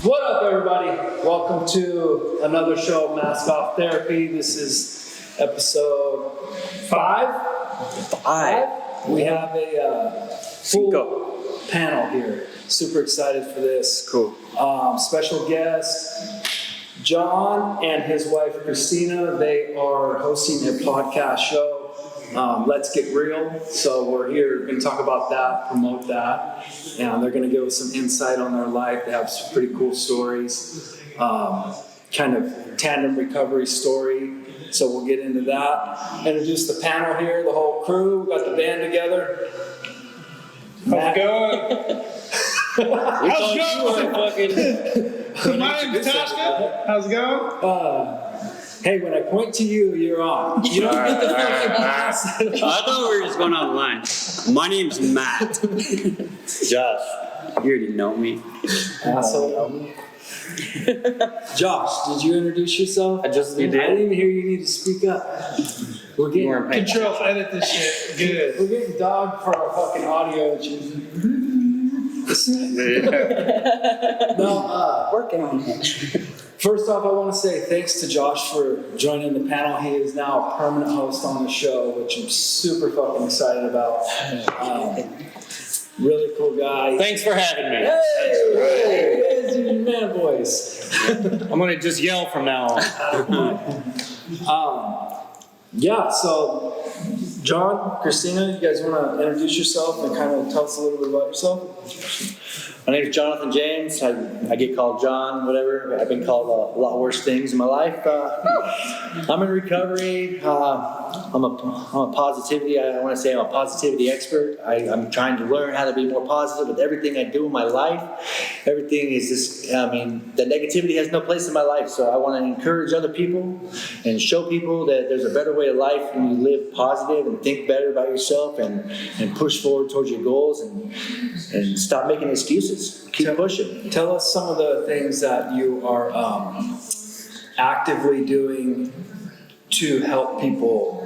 What up, everybody? Welcome to another show of Mask Off Therapy. This is episode 5. We have a full panel here. Super excited for this. Cool. Special guest, John and his wife, Christina. They are hosting a podcast show. Let's Get Real. So we're here going to talk about that, promote that, and they're going to give us some insight on their life. They have some pretty cool stories, kind of tandem recovery story. So we'll get into that. Introduce the panel here, the whole crew. We got the band together. How's it going? How's it going? My name's Tasha. How's it going? Hey, when I point to you, you're on. You don't get the fucking pass. I thought we were just going on the line. My name's Matt. Josh. You already know me. Asshole. Josh, did you introduce yourself? You did. I didn't even hear you need to speak up. We're getting Control, edit this shit. Good. We're getting dogged for our fucking audio. No, Working on it. first off, I want to say thanks to Josh for joining the panel. He is now a permanent host on the show, which I'm super fucking excited about. Really cool guy. Thanks for having me. Hey, there's your man voice. I'm going to just yell from now on. Yeah, so John, Christina, you guys want to introduce yourself and kind of tell us a little bit about yourself? My name is Jonathan James. I get called John, whatever. I've been called a lot worse things in my life. I'm in recovery. I'm a positivity. I want to say I'm a positivity expert. I'm trying to learn how to be more positive with everything I do in my life. Everything is just, the negativity has no place in my life. So I want to encourage other people and show people that there's a better way of life when you live positive and think better about yourself and push forward towards your goals and stop making excuses. Keep pushing. Tell us some of the things that you are actively doing to help people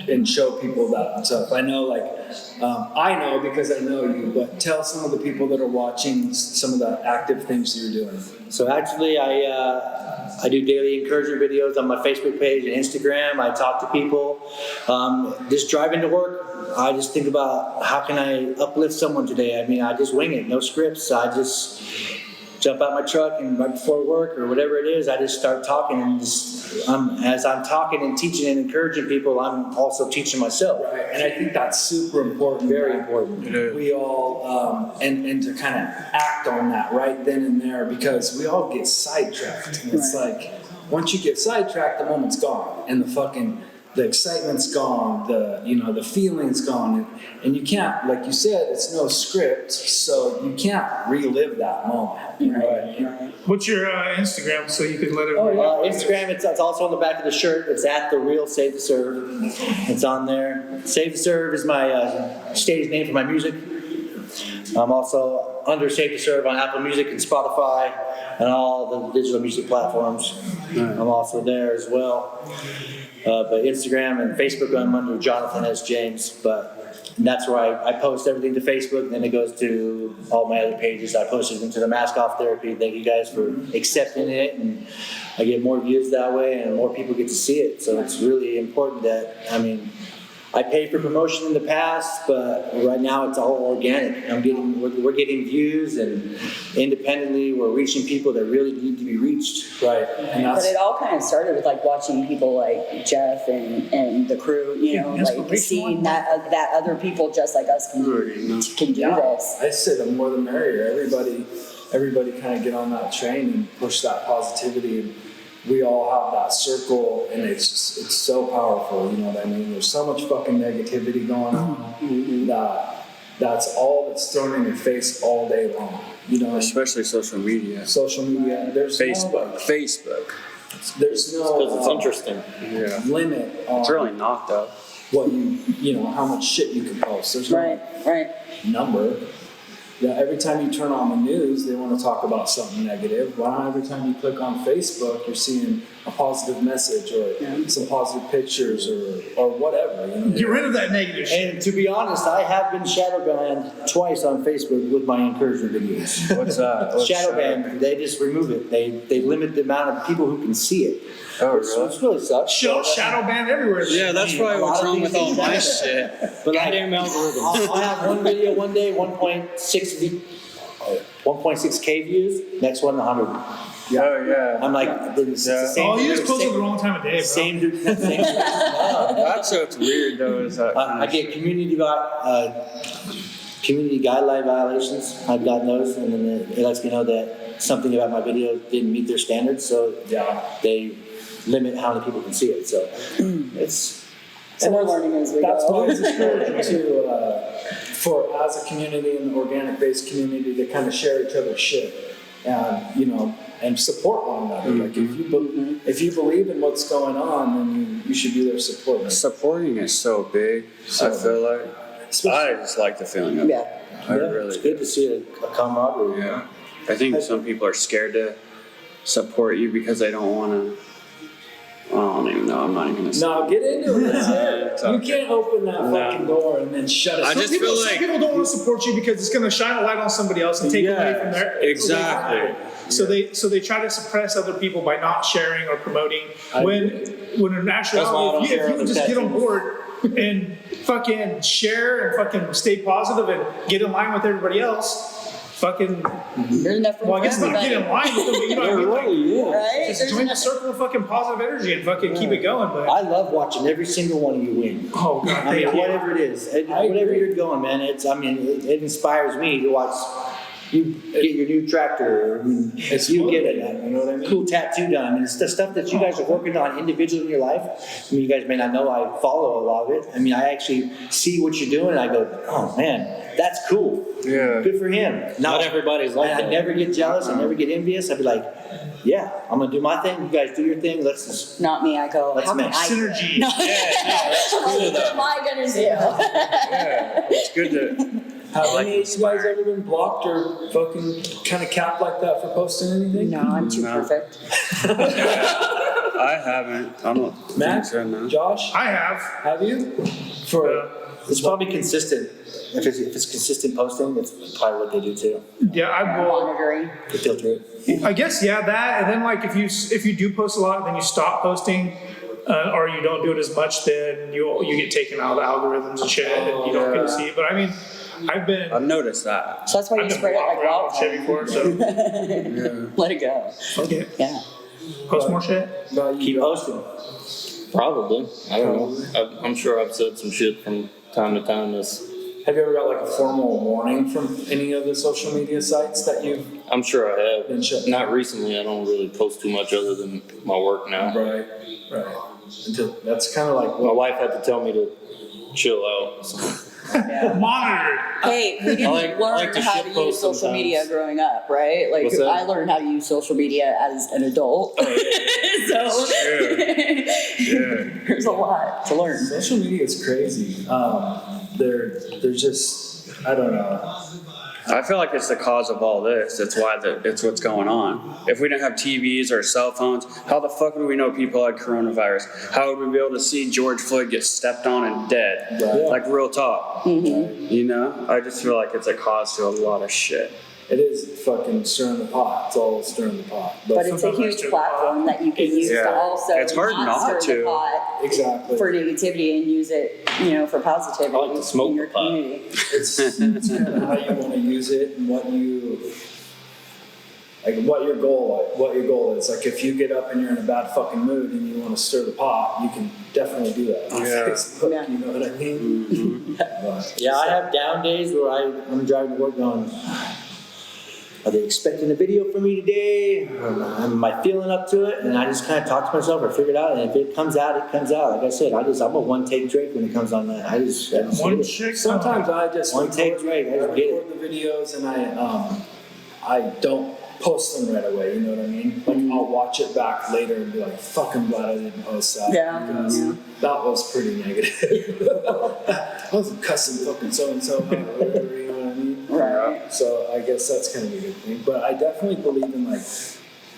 and show people that stuff. I know, I know because I know you, but tell some of the people that are watching some of the active things that you're doing. So actually, I do daily encouragement videos on my Facebook page and Instagram. I talk to people. Just driving to work, I just think about how can I uplift someone today. I mean, I just wing it, no scripts. I just jump out my truck and right before work or whatever it is, I just start talking and as I'm talking and teaching and encouraging people, I'm also teaching myself. Right, and I think that's super important. Very important. We all, and to kind of act on that right then and there, because we all get sidetracked. And it's like, once you get sidetracked, the moment's gone, and the excitement's gone, the feeling's gone, and you can't, like you said, it's no script, so you can't relive that moment. Right? What's your Instagram so you can let it Instagram, it's also on the back of the shirt. It's at The Real Save the Serve. It's on there. Save the Serve is my stage name for my music. I'm also under Save the Serve on Apple Music and Spotify and all the digital music platforms. I'm also there as well. But Instagram and Facebook, I'm under Jonathan S. James. But that's where I post everything to Facebook, and then it goes to all my other pages. I post it into the Mask Off Therapy. Thank you guys for accepting it, and I get more views that way, and more people get to see it. So it's really important that, I paid for promotion in the past, but right now it's all organic. We're getting views, and independently we're reaching people that really need to be reached. Right. But it all kind of started with watching people like Jeff and the crew, seeing that other people just like us can do this. I say the more the merrier. Everybody kind of get on that train and push that positivity. And we all have that circle, and it's so powerful. You know what I mean? There's so much fucking negativity going on that's all that's thrown in your face all day long. Especially social media. There's Facebook. There's no Because it's interesting. Yeah. limit on It's really knocked up. what how much shit you can post. There's no Right. number. Yeah, every time you turn on the news, they want to talk about something negative. Why not every time you click on Facebook, you're seeing a positive message or some positive pictures or whatever? You know? Get rid of that negative shit. And to be honest, I have been shadow banned twice on Facebook with my encouragement videos. What's that? Shadow banned, they just remove it. They limit the amount of people who can see it. Oh, Which really sucks. Shadow ban everywhere. Yeah, that's probably what's wrong with all my shit. But like, Goddamn algorithm. I'll have one video one day, 1.6K views, next one 100. Yeah. Oh, yeah. I'm like, it's the same. Oh, you just posted the wrong time of day, bro. Same dude. No. That's what's weird, though, is that. I get community guideline violations. I've gotten those, and then it lets me know that something about my video didn't meet their standards, so they limit how many people can see it. So it's. So we're learning as we That's why go. it's encouraging for as a community and organic-based community to kind of share each other's shit and and support one another. Like if you believe in what's going on, then you should be there supporting. Supporting is so big, I feel like. I just like the feeling of it. Yeah. I really It's do. good to see a camaraderie. Yeah. I think some people are scared to support you because they don't want to. I don't even know. I'm not even going to say. No, get into it. It's You okay. can't open that fucking door and then shut it. I just feel Some like. people don't want to support you because it's going to shine a light on somebody else and take away from their. Exactly. So they try to suppress other people by not sharing or promoting. When in actuality, if you would just get on board and fucking share and fucking stay positive and get in line with everybody else, fucking. There's enough room Well, I guess for not get in line with them, but you know what I mean? Like, right? just There's join the enough- circle of fucking positive energy and fucking keep it going. But I love watching every single one of you win. oh god, I mean, thank you. whatever it is, whatever you're going, man. It inspires me to watch you get your new tractor. You get a cool tattoo done. I mean, it's the stuff that you guys are working on individually in your life. I mean, you guys may not know I follow a lot of it. I mean, I actually see what you're doing and I go, oh man, that's cool. Yeah. Good for him. Not everybody's like I that. never get jealous. I never get envious. I'd be like, yeah, I'm gonna do my thing. You guys do your thing. Let's just. Not me. I go. Let's How can make I? Synergy. No. that's cool, What though. am I gonna do? Yeah. It's good to. Have any of you guys ever been blocked or fucking kind of capped like that for posting anything? No, I'm too No. perfect. I haven't. I don't Matt? think so, no. Josh, I have. have you? For It's probably consistent. If it's consistent posting, that's probably what they do too. Yeah, I will. Monitoring. They filter it. I guess that, and then like if you do post a lot, and then you stop posting, or you don't do it as much, then you get taken out of the algorithms and shit, and you don't get to see it. But I mean, I've I've noticed that. So that's why you been spread it like blocked around shit wildfire. before, so Let it go. fuck it. Yeah. Post more shit. about you, Keep Josh? posting. Probably. I don't know. I'm sure I've said some shit from time to time that's. Have you ever got like a formal warning from any of the social media sites that you've I'm sure I have. been shut? Not recently. I don't really post too much other than my work now. Right. That's kind of like My wife had to tell me to chill out. So. Monitored. Hey, we didn't I like learn to how shit to use post social sometimes. media growing up, right? Like What's that? I learned how to use social media as an adult. Oh, yeah. So there's a lot to learn. social media is crazy. They're just, I don't know. I feel like it's the cause of all this. It's what's going on. If we didn't have TVs or cell phones, how the fuck would we know people had coronavirus? How would we be able to see George Floyd get stepped on and dead? Right. Like real talk. You know? I just feel like it's a cause to a lot of shit. It is fucking stirring the pot. It's all stirring the pot. But it's a sometimes I huge do. platform that you can use Yeah. to also It's hard not stir the to. pot Exactly. for negativity and use it, for positivity I like to smoke in your the pot. community. It's kind of how you want to use it and what your goal is. Like if you get up and you're in a bad fucking mood and you want to stir the pot, you can definitely do that on Yeah. Facebook. Yeah. You know what I mean? But, Yeah, I have down days where I'm driving to work going, are they expecting a video from me today? Am I feeling up to it? And I just kind of talk to myself or figure it out. And if it comes out, it comes out. Like I said, I'm a one-take Drake when it comes on that. I just One hit it. chick. sometimes I just One take Drake, I just get it. record the videos and I don't post them right away. You know what I mean? Like I'll watch it back later and be like, "Fuck, I'm glad I didn't post that." Yeah. because that was pretty negative. I was cussing fucking so and so, whatever. You know what I mean? Right. so I guess that's kind of a good thing. But I definitely believe in like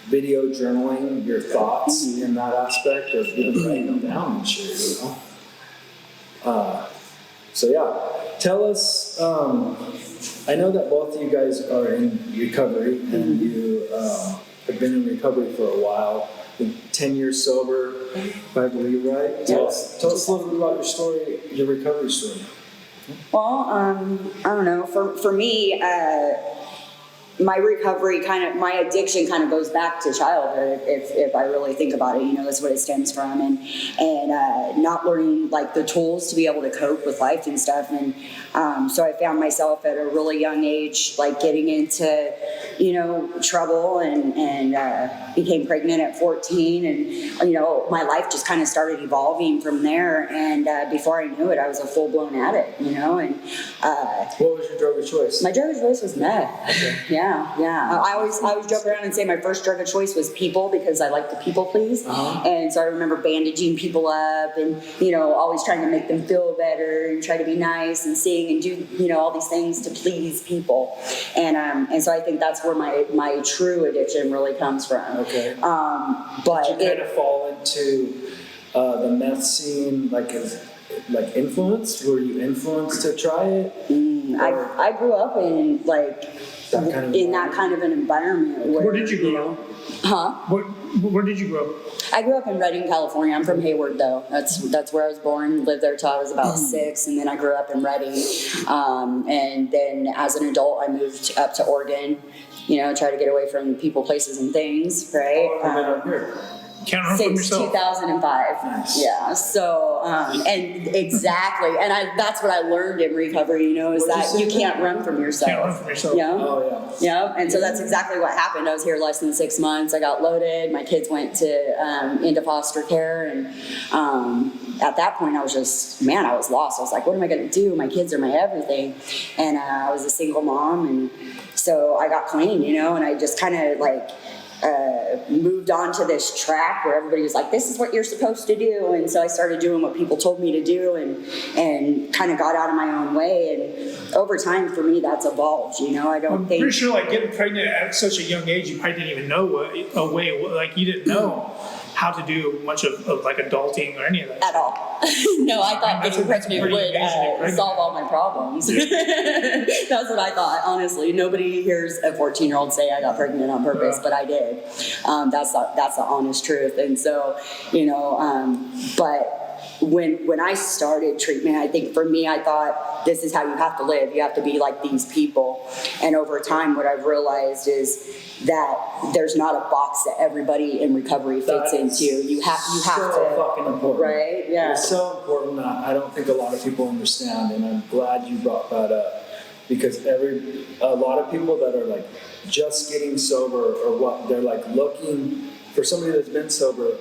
video journaling your thoughts in that aspect, or even writing them down and shit, you know? So yeah, tell us, I know that both of you guys are in recovery and you have been in recovery for a while, 10 years sober, if I believe, right? Tell us a little bit about your story, your recovery story. Well, I don't know. For me, my recovery my addiction kind of goes back to childhood. If I really think about it, you know, that's what it stems from, and not learning like the tools to be able to cope with life and stuff. And so I found myself at a really young age, like getting into, you know, trouble, and became pregnant at 14, and you know, my life just kind of started evolving from there. And before I knew it, I was a full-blown addict, you know. And What was your drug of choice? my drug of choice was meth. Yeah. I always joke around and say my first drug of choice was people, because I like to people please. And so I remember bandaging people up, and you know, always trying to make them feel better and try to be nice and sing and do, you know, all these things to please people. And so I think that's where my true addiction really comes from. Okay. But Did you kind of fall into the meth scene, like influence? Were you influenced to try it? I grew up in like That kind of in that kind of an environment. Where did you grow up? Huh? Where did you grow up? I grew up in Redding, California. I'm from Hayward, though. That's where I was born. Lived there till I was about 6, and then I grew up in Redding. And then as an adult, I moved up to Oregon. You know, try to get away from people, places, and things. Right. How long have you been up here? Can't run from Since yourself. 2005. Nice. Yeah. So, and exactly. And that's what I learned in recovery, you know, is What'd that you you say? can't run from yourself. Can't run from yourself. Yeah. Oh, yeah. Yeah, and so that's exactly what happened. I was here less than 6 months. I got loaded. My kids went to into foster care, and at that point, I was just, man, I was lost. I was like, what am I going to do? My kids are my everything, and I was a single mom, and so I got clean, you know, and I just kind of like moved on to this track where everybody was like, this is what you're supposed to do. And so I started doing what people told me to do, and kind of got out of my own way. And over time, for me, that's evolved, you know. I don't I'm think... pretty sure like getting pregnant at such a young age, you probably didn't even know like you didn't know how to do much of like adulting or any of that. At all. No, I thought That's getting pretty pregnant would amazing, pregnant. solve all my problems. That's what I thought, honestly. Nobody hears a 14-year-old say I got pregnant on purpose, but I did. That's the honest truth. And so, you know, but when I started treatment, I think for me, I thought this is how you have to live. You have to be like these people. And over time, what I've realized is that there's not a box that everybody in recovery fits That is into. You have so to, fucking important. right? Yeah. It's so important that I don't think a lot of people understand, and I'm glad you brought that up, because a lot of people that are like just getting sober, or what, they're like looking for somebody that's been sober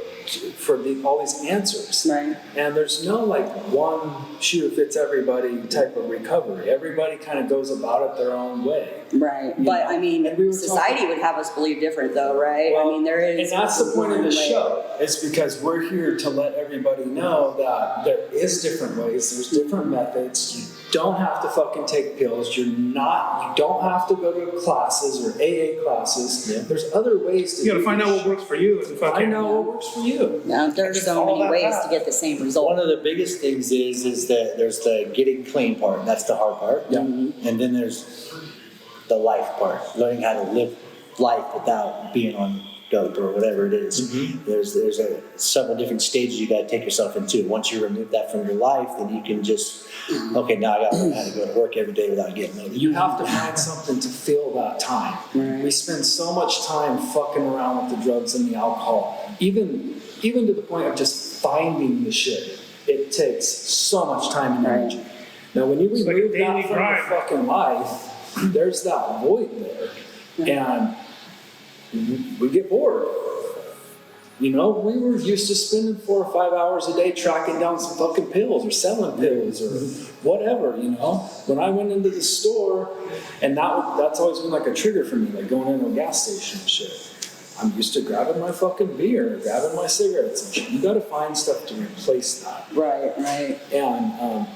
for all these answers. Right. And there's no like one shoe fits everybody type of recovery. Everybody kind of goes about it their own way. Right, You but know, I mean, and we were society talking- would have us believe different, though, right? Well, I mean, there is. and that's the point of one this way. show. It's because we're here to let everybody know that there is different ways. There's different methods. You don't have to fucking take pills. You don't have to go to classes or AA classes. Yeah. There's other ways to You gotta do find out this what works for you. And shit. fucking, I know what works for you. Yeah, there's Just so follow many that ways path. to get the same result. One of the biggest things is that there's the getting clean part. That's the hard part. Yeah. And then there's the life part, learning how to live life without being on dope or whatever it is. There's several different stages you got to take yourself into. Once you remove that from your life, then you can just, okay, now I got to learn how to go to work every day without getting loaded. You have to find something to fill that time. We spend so much time fucking around with the drugs and the alcohol, even to the point of just finding the shit. It takes so much time and Right. energy. Now, when you It's like a remove daily that from grind. your fucking life, there's that void there, and we get bored. You know, we were used to spending 4 or 5 hours a day tracking down some fucking pills or selling pills or whatever, you know. When I went into the store, and that's always been like a trigger for me, like going into a gas station and shit. I'm used to grabbing my fucking beer, grabbing my cigarettes and shit. You gotta find stuff to replace that. Right, right. And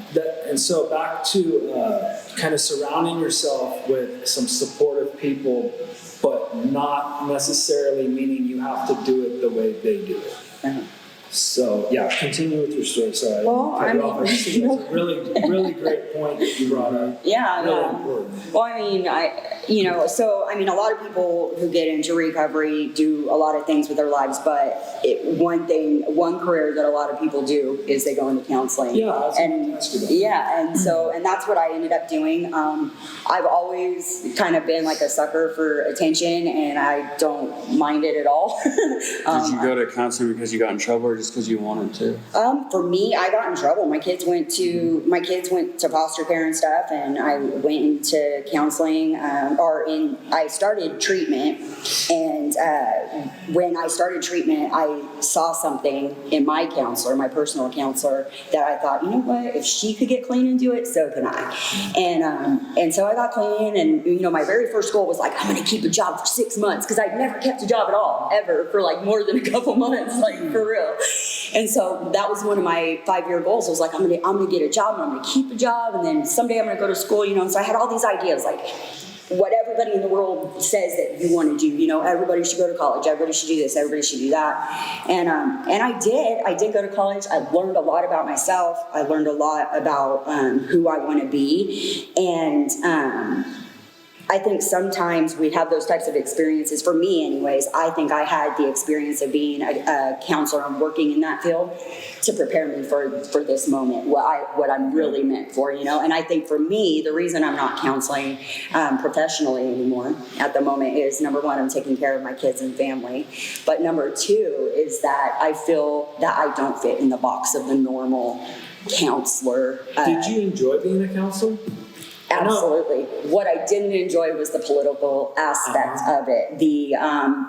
And so back to kind of surrounding yourself with some supportive people, but not necessarily meaning you have to do it the way they do it. Uh-huh. So, yeah, continue with your story. Sorry. Well, cut I you off. mean, This is a really, really great point that you brought up. Yeah, Really yeah. important. Well, I mean, a lot of people who get into recovery do a lot of things with their lives, but one career that a lot of people do is they go into counseling. Yeah, that's what and I asked you about. yeah, and that's what I ended up doing. I've always kind of been like a sucker for attention, and I don't mind it at all. Did you go to counseling because you got in trouble or just because you wanted to? For me, I got in trouble. My kids went to foster care and stuff, and I went into counseling, I started treatment. And when I started treatment, I saw something in my counselor, my personal counselor, that I thought, you know what? If she could get clean and do it, so can I. And so I got clean, and my very first goal was like, I'm going to keep a job for 6 months, because I'd never kept a job at all, ever, for like more than a couple months, like for real. And so that was one of my 5-year goals. I was like, I'm gonna get a job, and I'm gonna keep a job, and then someday I'm gonna go to school, And so I had all these ideas, like what everybody in the world says that you want to do. Everybody should go to college. Everybody should do this. Everybody should do that. And I did. I did go to college. I learned a lot about myself. I learned a lot about who I want to be, and I think sometimes we have those types of experiences. For me, anyways, I think I had the experience of being a counselor and working in that field to prepare me for this moment, what I'm really meant for, And I think for me, the reason I'm not counseling professionally anymore at the moment is, number one, I'm taking care of my kids and family. But number two is that I feel that I don't fit in the box of the normal counselor. Did you enjoy being a counselor? Absolutely. What I didn't enjoy was the political aspect of it, the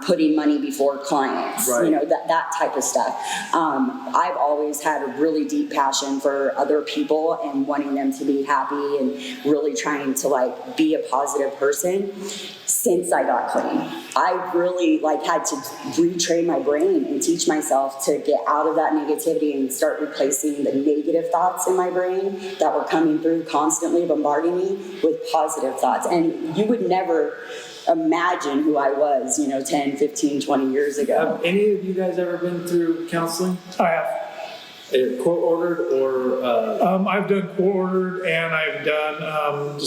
putting money before clients, Right. That type of stuff. I've always had a really deep passion for other people and wanting them to be happy and really trying to be a positive person since I got clean. I really had to retrain my brain and teach myself to get out of that negativity and start replacing the negative thoughts in my brain that were coming through constantly bombarding me with positive thoughts. And you would never imagine who I was, 10, 15, 20 years ago. Have any of you guys ever been through counseling? I have. Court ordered or? I've done court-ordered, and I've done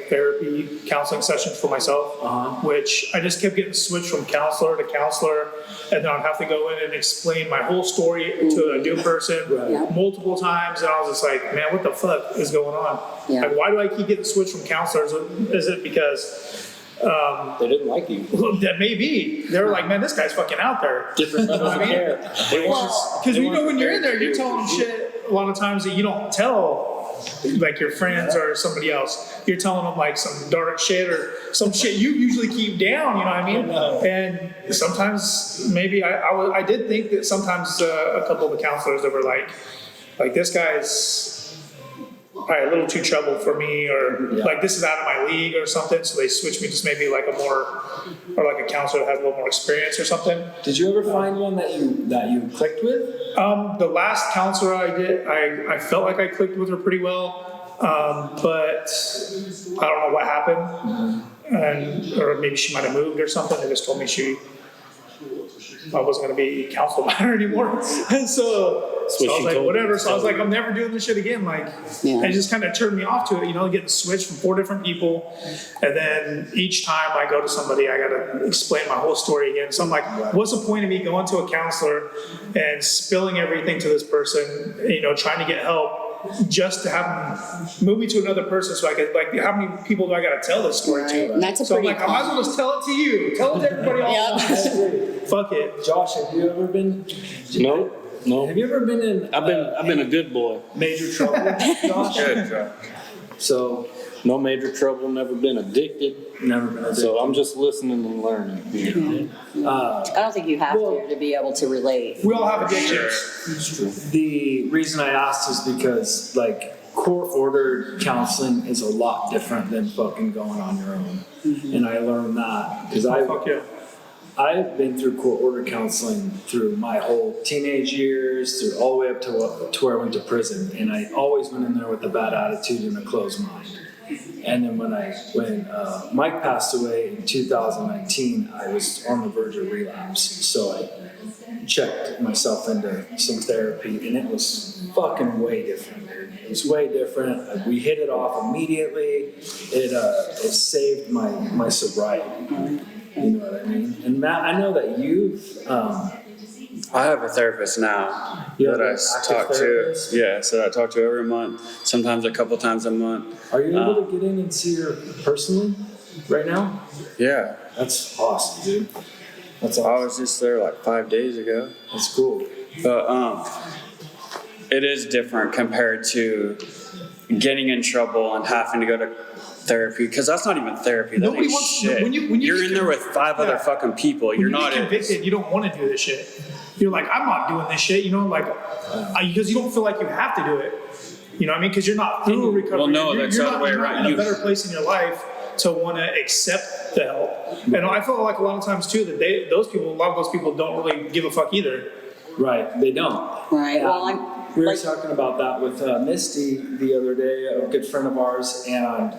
therapy, counseling sessions for myself, which I just kept getting switched from counselor to counselor, and then I'd have to go in and explain my whole story to a new person Yeah. multiple times, and I was just like, man, what the fuck is going on? Yeah. Why do I keep getting switched from counselors? Is it because They didn't like you. that may be? They were like, man, this guy's fucking out there. Different levels of care. Because when you're in there, you're telling them shit a lot of times that you don't tell your friends or somebody else. You're telling them some dark shit or some shit you usually keep down, you know what I mean? And sometimes maybe I did think that sometimes a couple of the counselors that were like this guy's probably a little too troubled for me, or this is out of my league or something, so they switched me to maybe a counselor that has a little more experience or something. Did you ever find one that you clicked with? The last counselor I did, I felt like I clicked with her pretty well, but I don't know what happened, or maybe she might have moved or something. They just told me I wasn't going to be counseled by her anymore, and so I was like, whatever. So I was like, I'm never doing this shit again. It just kind of turned me off to it, getting switched from 4 different people, and then each time I go to somebody, I got to explain my whole story again. So I'm like, what's the point of me going to a counselor and spilling everything to this person, trying to get help, just to have them move me to another person so I could, how many people do I got to tell this story Right. to? And that's a So I'm pretty like, I might as well just tell it to you. Tell it to everybody else. Fuck it. Josh, have you ever been? No. Have you ever been in? I've been a good boy. Major trouble, Josh? Good, Josh. So No major trouble, never been addicted. never been. So I'm just listening and learning. I don't think you have to be able to relate. We all have addictions. The reason I asked is because court-ordered counseling is a lot different than fucking going on your own, and I learned that because Fuck yeah. I've been through court order counseling through my whole teenage years, through all the way up to where I went to prison, and I always went in there with a bad attitude and a closed mind. And then when Mike passed away in 2019, I was on the verge of relapse. So I checked myself into some therapy, and it was fucking way different, dude. It was way different. We hit it off immediately. It saved my sobriety. You know what I mean? And Matt, I know that you've. I have a therapist now You have that I an active talk to. therapist? Yeah, so I talk to every month, sometimes a couple times a month. Are you able to get in and see her personally right now? Yeah, That's awesome, dude. That's I awesome. was just there like 5 days ago. That's cool. But it is different compared to getting in trouble and having to go to therapy, because that's not even therapy. That Nobody ain't wants- shit. when you You're get in there with 5 Yeah. other fucking people. When You're you not get in. convicted, you don't want to do this shit. You're like, I'm not doing this shit, you know, like, because you don't feel like you have to do it. You know what I mean? Because you're not through recovery. Well, no, You're- that's you're the other not- way you're not around. in You- a better place in your life to want to accept the help. And I feel like a lot of times too that a lot of those people don't really give a fuck either. Right, they don't. Right, well, I'm, We were like, talking about that with Misty the other day, a good friend of ours, and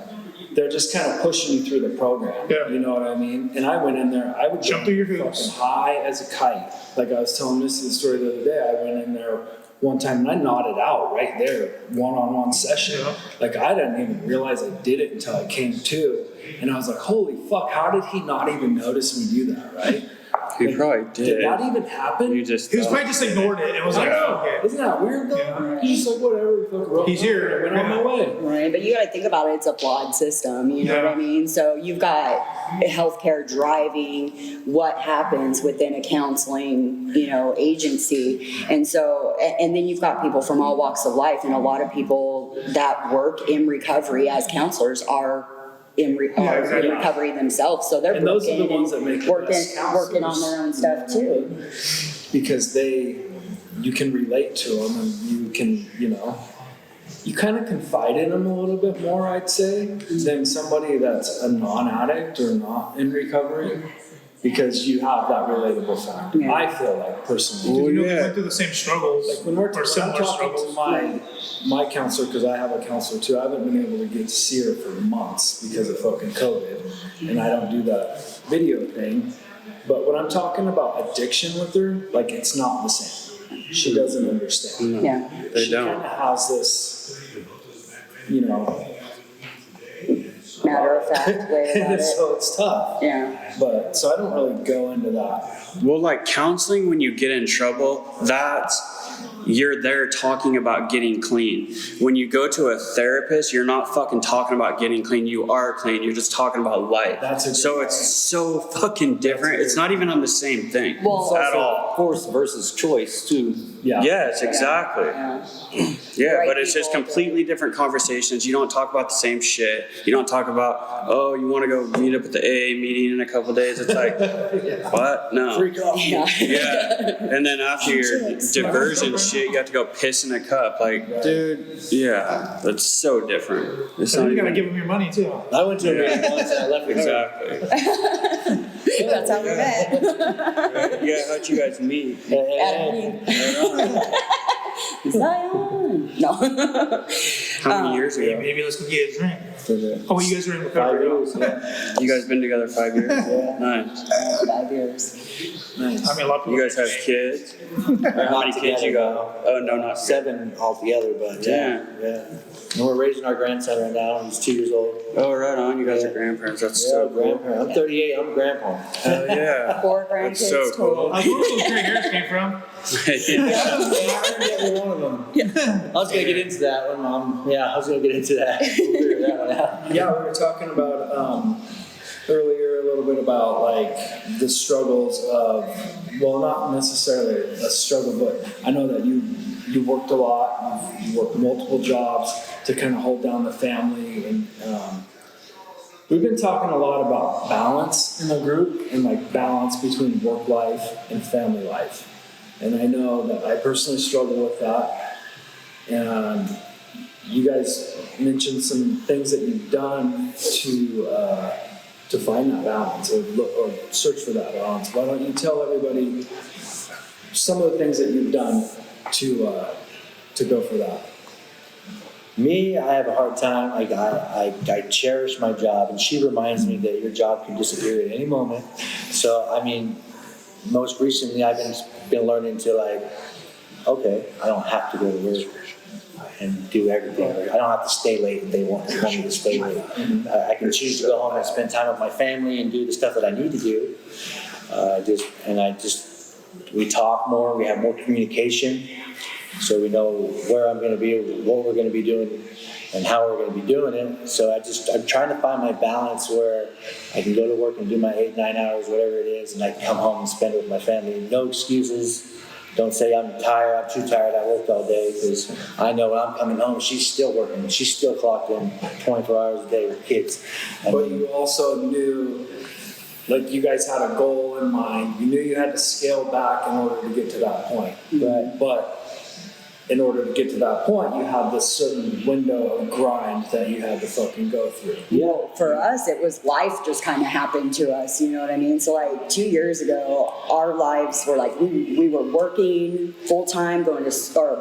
they're just kind of pushing you through the program. Yeah. You know what I mean? And I went in there, I would Jump go through your hoops. fucking high as a kite. Like I was telling Misty the story the other day, I went in there one time and I nodded out right there, one-on-one session. Yeah. Like I didn't even realize I did it until I came to. And I was like, holy fuck, how did he not even notice me do that, right? He Like, probably did. Did that even happen? You just. He was probably just ignored it and was like, oh, okay. Isn't that weird though? Yeah. He's just like, whatever, fucking roll. He's here. I went on my way. right, but you gotta think about it, it's a flawed system, you know what I Yeah. mean? So you've got healthcare driving what happens within a counseling, agency. And so, and then you've got people from all walks of life, and a lot of people that work in recovery as counselors are in exactly. recovery themselves, so they're And those are the working ones and that make the best working on counselors. their own stuff too. Because you can relate to them and you can, you kind of confide in them a little bit more, I'd say, than somebody that's a non-addict or not in recovery. Because you have that relatable factor. Yeah. I feel like personally. You know, we yeah. went through the same struggles Like when we're or similar talking to struggles. my counselor, because I have a counselor too, I haven't been able to get to see her for months because of fucking COVID, and I don't do that video thing. But when I'm talking about addiction with her, like it's not the same. She doesn't understand. Yeah. They She don't. kind of has this, Matter of fact way about it. so it's tough. Yeah. But so I don't really go into that. Well, like counseling, when you get in trouble, you're there talking about getting clean. When you go to a therapist, you're not fucking talking about getting clean. You are clean. You're just talking about life. So it's so fucking different. It's not even on the same thing Well- at all. Force versus choice too. Yeah. Yes, exactly. Yeah. Yeah, Right but it's just people, completely different conversations. You don't talk about the same shit. You don't talk about, oh, you want to go meet up at the AA meeting in a couple days. It's like, what? No. Freak off. Yeah. Yeah, and then after your diversion shit, you have to go piss in a cup. Like, dude, yeah, that's so different. It's So not you gotta even give them your money too. I went to a meeting once and I left with her. exactly. That's how we met. Yeah, how'd you guys meet? Zion. No. How many years ago? Maybe let's go get a drink. For the Oh, you guys are in 5 recovery. years, yeah. You guys been together 5 years? Yeah. Nice. 5 years. Nice. I mean, a lot of people. You guys have kids? Or how many kids you got? Oh, no, not 7 altogether, but yeah. And we're raising our grandson right now. He's 2 years old. Oh, right on. You guys are grandparents. That's Yeah, so cool. grandparent. I'm 38. I'm a grandpa. Hell yeah. 4 That's grandkids so total. cool. I was wondering where gray hairs came from. Every one of them. I was gonna get into that one, Mom. Yeah, I was gonna get into that. We'll figure that one out. Yeah, we were talking about earlier a little bit about like the struggles of, well, not necessarily a struggle, but I know that you worked a lot, you worked multiple jobs to kind of hold down the family, and we've been talking a lot about balance in the group and like balance between work life and family life. And I know that I personally struggle with that. And you guys mentioned some things that you've done to to find that balance or look or search for that balance? Why don't you tell everybody some of the things that you've done to go for that? Me, I have a hard time. Like I cherish my job, and she reminds me that your job can disappear at any moment. So I mean, most recently I've been learning to like, okay, I don't have to go to work and do everything. I don't have to stay late if they want me to stay late. I can choose to go home and spend time with my family and do the stuff that I need to do. We talk more. We have more communication. So we know where I'm going to be, what we're going to be doing, and how we're going to be doing it. So I'm trying to find my balance where I can go to work and do my 8-9 hours, whatever it is, and I can come home and spend it with my family. No excuses. Don't say I'm tired, I'm too tired, I worked all day, because I know when I'm coming home, she's still working. She's still clocked in 24 hours a day with kids. But you also knew, like you guys had a goal in mind. You knew you had to scale back in order to get to that point. Right. But in order to get to that point, you have this certain window of grind that you had to fucking go through. Yeah. For us, it was life just kind of happened to us, you know what I mean? So like 2 years ago, our lives were like, we were working full-time, or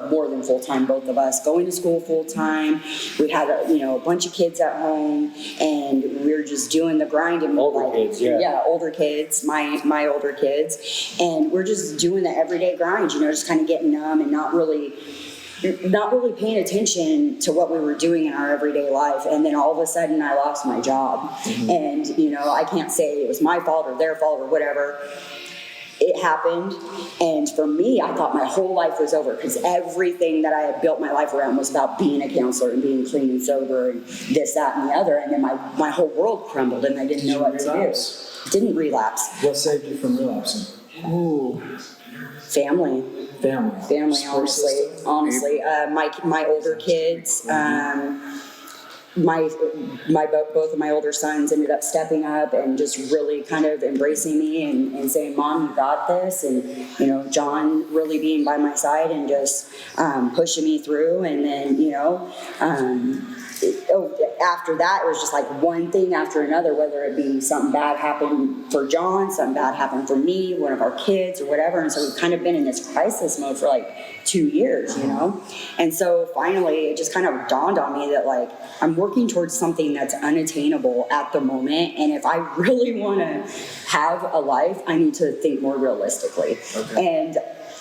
more than full-time, both of us, going to school full-time. We had a bunch of kids at home, and we were just doing the grind. And Older kids, yeah. Yeah, older kids, my older kids. And we're just doing the everyday grind, just kind of getting numb and not really paying attention to what we were doing in our everyday life. And then all of a sudden I lost my job. And, I can't say it was my fault or their fault or whatever. It happened. And for me, I thought my whole life was over, because everything that I had built my life around was about being a counselor and being clean and sober and this, that, and the other. And then my whole world crumbled and I didn't know what to do. Didn't relapse. What saved you from relapsing? Ooh, family, honestly. My older kids, both of my older sons ended up stepping up and just really kind of embracing me and saying, "Mom, you got this." And, John really being by my side and just, pushing me through. And then, after that, it was just like one thing after another, whether it be something bad happened for John, something bad happened for me, one of our kids or whatever. And so we've kind of been in this crisis mode for like 2 years, And so finally it just kind of dawned on me that like I'm working towards something that's unattainable at the moment. And if I really want to have a life, I need to think more realistically. Okay. And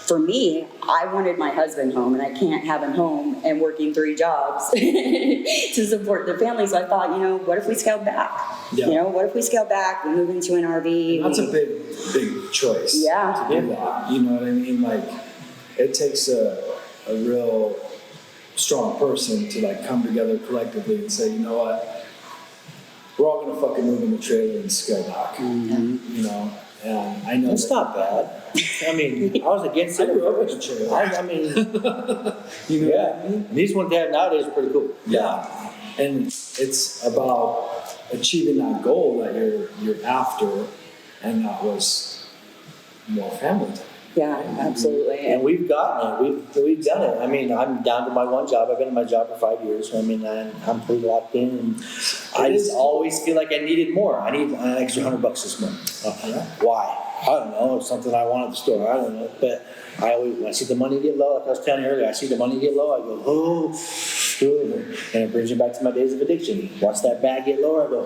for me, I wanted my husband home, and I can't have him home and working 3 jobs to support the family. So I thought, what if we scaled back? Yeah. What if we scaled back? We move into an RV. That's a big choice. Yeah. To do that. You know what I mean? Like, it takes a real strong person to like come together collectively and say, you know what? We're all gonna fucking move in the trailer and scale back. And I know It's not bad. I mean, I was against it. I grew up in a trailer. I mean, You know yeah. what I mean? These ones they have nowadays are pretty cool. Yeah. And it's about achieving that goal that you're after, and that was more family time. Yeah, absolutely. And we've gotten it. We've done it. I mean, I'm down to my one job. I've been in my job for 5 years. I mean, I'm pretty locked in. And I just always feel like I needed more. I need an extra $100 this month. Why? I don't know. It's something I want at the store. I don't know. But when I see the money get low, like I was telling you earlier, I see the money get low. I go, and it brings me back to my days of addiction. Watch that bag get lower. I go,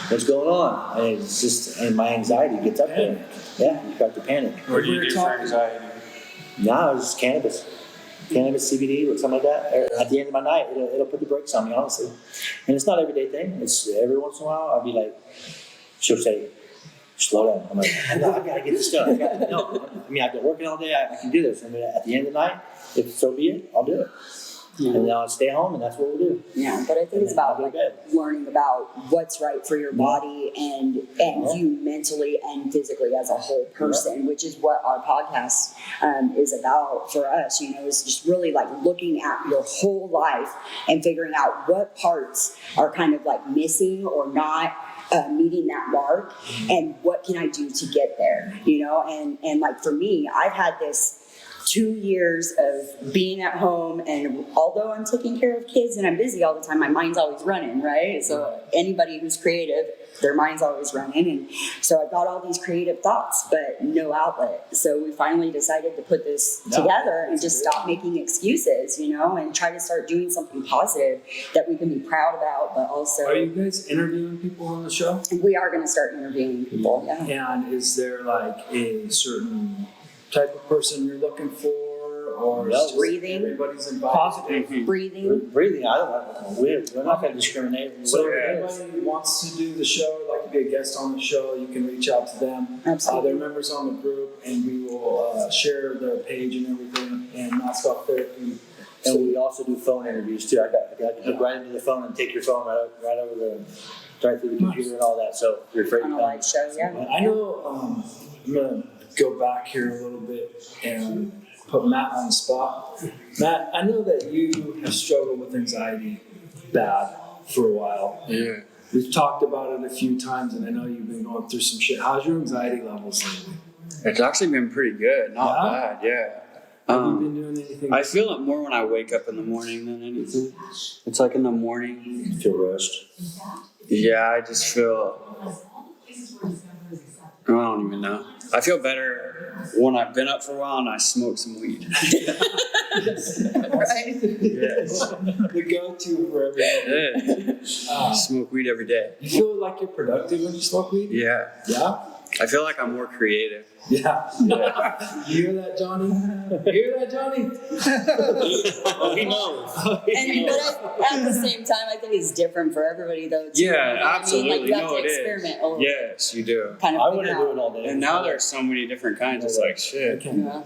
what's going on? And it's just, and my anxiety gets up there. Yeah, you start to panic. What do you do for anxiety? No, it's just cannabis, CBD, or something like that. At the end of my night, it'll put the brakes on me, honestly. And it's not an everyday thing. It's every once in a while. I'll be like, she'll say, slow down. I'm like, no, I gotta get this done. I've been working all day. I can do this. I mean, at the end of the night, if so be it, I'll do it. And then I'll stay home, and that's what we'll do. Yeah, but I think it's about like learning about what's right for your body and you mentally and physically as a whole person, which is what our podcast is about for us. Is just really like looking at your whole life and figuring out what parts are kind of like missing or not meeting that mark, and what can I do to get there. And like for me, I've had this 2 years of being at home, and although I'm taking care of kids and I'm busy all the time, my mind's always running, right? So anybody who's creative, their mind's always running. And so I've got all these creative thoughts, but no outlet. So we finally decided to put this together and just stop making excuses, and try to start doing something positive that we can be proud about, but also. Are you guys interviewing people on the show? We are going to start interviewing people, yeah. And is there like a certain type of person you're looking for, or is just Breathing. everybody's invited? Positive. Breathing. Breathing, I don't know, we're not gonna discriminate. So if Whatever. anybody wants to do the show, like to be a guest on the show, you can reach out to them. Absolutely. They're members on the group, and we will share their page and everything, and Mask Off Therapy. And we also do phone interviews too. I can hook right into the phone and take your phone right over right through the computer and all that, so if you're afraid to On a come. live show, yeah. I know, I'm gonna go back here a little bit and put Matt on the spot. Matt, I know that you have struggled with anxiety bad for a while. Yeah. We've talked about it a few times, and I know you've been going through some shit. How's your anxiety levels lately? It's actually been pretty good. Not bad. Yeah. Have you been doing anything? I feel it more when I wake up in the morning than anything. It's like in the morning. You feel rushed. Yeah, I just feel. I don't even know. I feel better when I've been up for a while and I smoke some weed. Right? Yes. The go-to for everything. I smoke weed every day. You feel like you're productive when you smoke weed? Yeah. Yeah? I feel like I'm more creative. Yeah. Yeah. You hear that, Johnny? You hear that, Johnny? Oh, he knows. But at the same time, I think it's different for everybody, though. Too. Yeah, You know what I mean? absolutely. Like, you have No, to it is. experiment a little. Yes, you do. Kind of I figure wouldn't out. do it all day. And now there's so many different kinds. It's like shit. Yeah.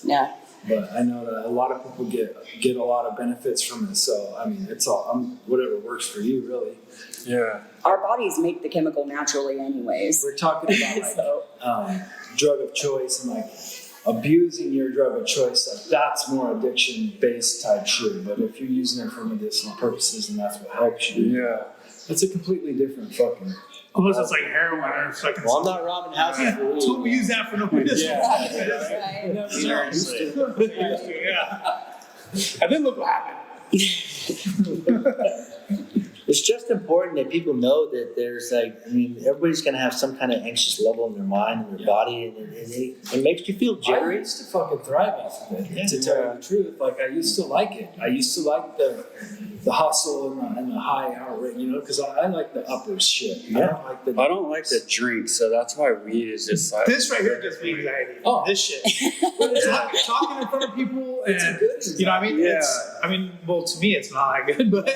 Yeah. But I know that a lot of people get a lot of benefits from it. So I mean, it's all whatever works for you, really. Yeah. Our bodies make the chemical naturally, anyways. We're talking about like So- drug of choice and like abusing your drug of choice. Like that's more addiction based type shit. But if you're using it for medicinal purposes and that's what helps you, Yeah. it's a completely different fucking. Unless it's like heroin or fucking. Well, I'm not robbing houses for That's what we weed. use that for no medicinal purposes. Right. Seriously. Yeah. And then look what happened. It's just important that people know that there's everybody's gonna have some kind of anxious level in their mind and their body, and it makes you feel I jittery. used to fucking thrive off of it, to tell you the truth. Like I used to like it. I used to like the hustle and the high heart rate, because I like the upper shit. I don't like the. I don't like to drink, so that's why weed is just like. This right here gives me anxiety. Oh. This shit. Talking in front of people and, It's a good you know what I mean? Yeah. Well, to me, it's not that good, but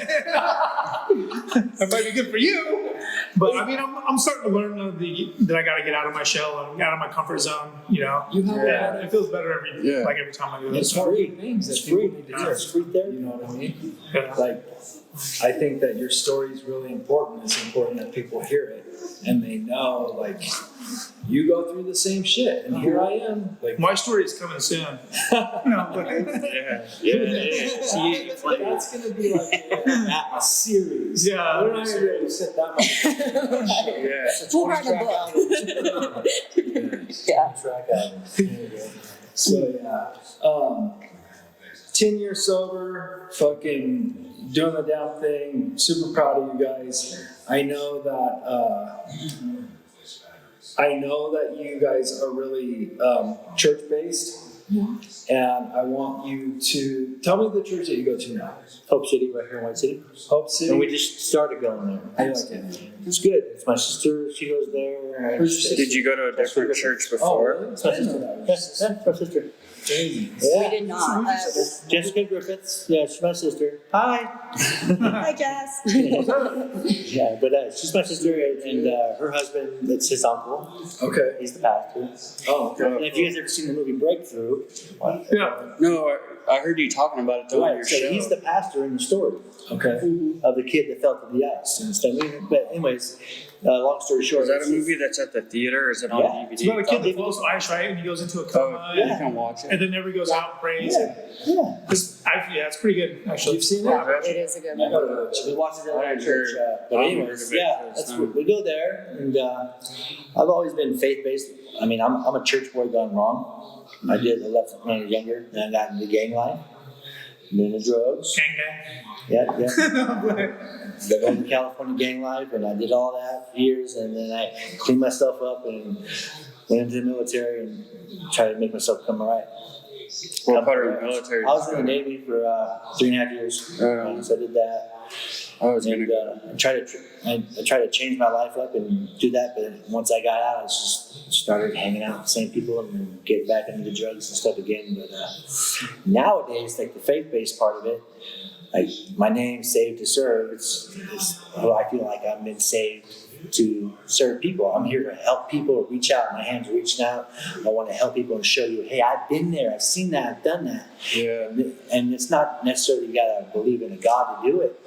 it might be good for you. But I mean, I'm starting to learn that I got to get out of my shell and out of my comfort zone, You have Yeah, it feels better every time I do It's this. free things that It's people free. need to Yeah, do. it's free there. You know what I mean? Yeah. Like, I think that your story is really important. It's important that people hear it and they know, like, you go through the same shit, and here I am. Like, My story is coming soon. No, but Yeah. Yeah. It's like, that's gonna be like a series. Yeah. We're not gonna be able to sit that much. yeah. We'll write a book. Yeah. Track album. So yeah, 10 years sober, fucking doing the damn thing. Super proud of you guys. I know that you guys are really church based. And I want you to tell me the church that you go to now. Hope City, right here in White City. Hope City. And we just started going there. I like it. It's good. It's my sister. She goes there. Who's your sister? Did you go to a different church Oh, before? really? It's my sister. Yeah, it's my sister. Crazy. We did not. Jessica Griffiths. Yeah, she's my sister. Hi. Hi, Jess. Yeah, but she's my sister, and her husband, it's his uncle. Okay. He's the pastor. Oh, And okay. if you guys ever seen the movie Breakthrough, yeah. No, I heard you talking about it though on right, your so show. he's the pastor in the story Okay. of the kid that fell to the ice and stuff. But anyways, long story short, Is that a movie that's at the theater or is it on Yeah. It's about a DVD? kid that falls to ice, right? And he goes into a coma. Oh, you can watch And it. then never goes out and prays. Yeah, yeah. It's pretty good, actually. You've seen it? Yeah. It is a good I one. gotta watch We it. watched it I at church. heard- But I anyways, heard of it yeah, first that's time. we go there, and I've always been faith based. I mean, I'm a church boy gone wrong. I left when I was younger, then I got into gang life, and then the drugs. Gang gang. Yeah. No, I'm like, Got on the California gang life, and I did all that for years, and then I cleaned myself up and went into the military and tried to make myself come all right. What part of the military? I was in the Navy for 3.5 years, so I did that. I was gonna And go. I tried to change my life up and do that, but once I got out, I just started hanging out with the same people and then getting back into the drugs and stuff again. But nowadays, like the faith-based part of it, like my name, Saved to Serve, it's I feel like I've been saved to serve people. I'm here to help people, reach out. My hands are reaching out. I want to help people and show you, hey, I've been there, I've seen that, I've done that. Yeah. And it's not necessarily you gotta believe in a God to do it.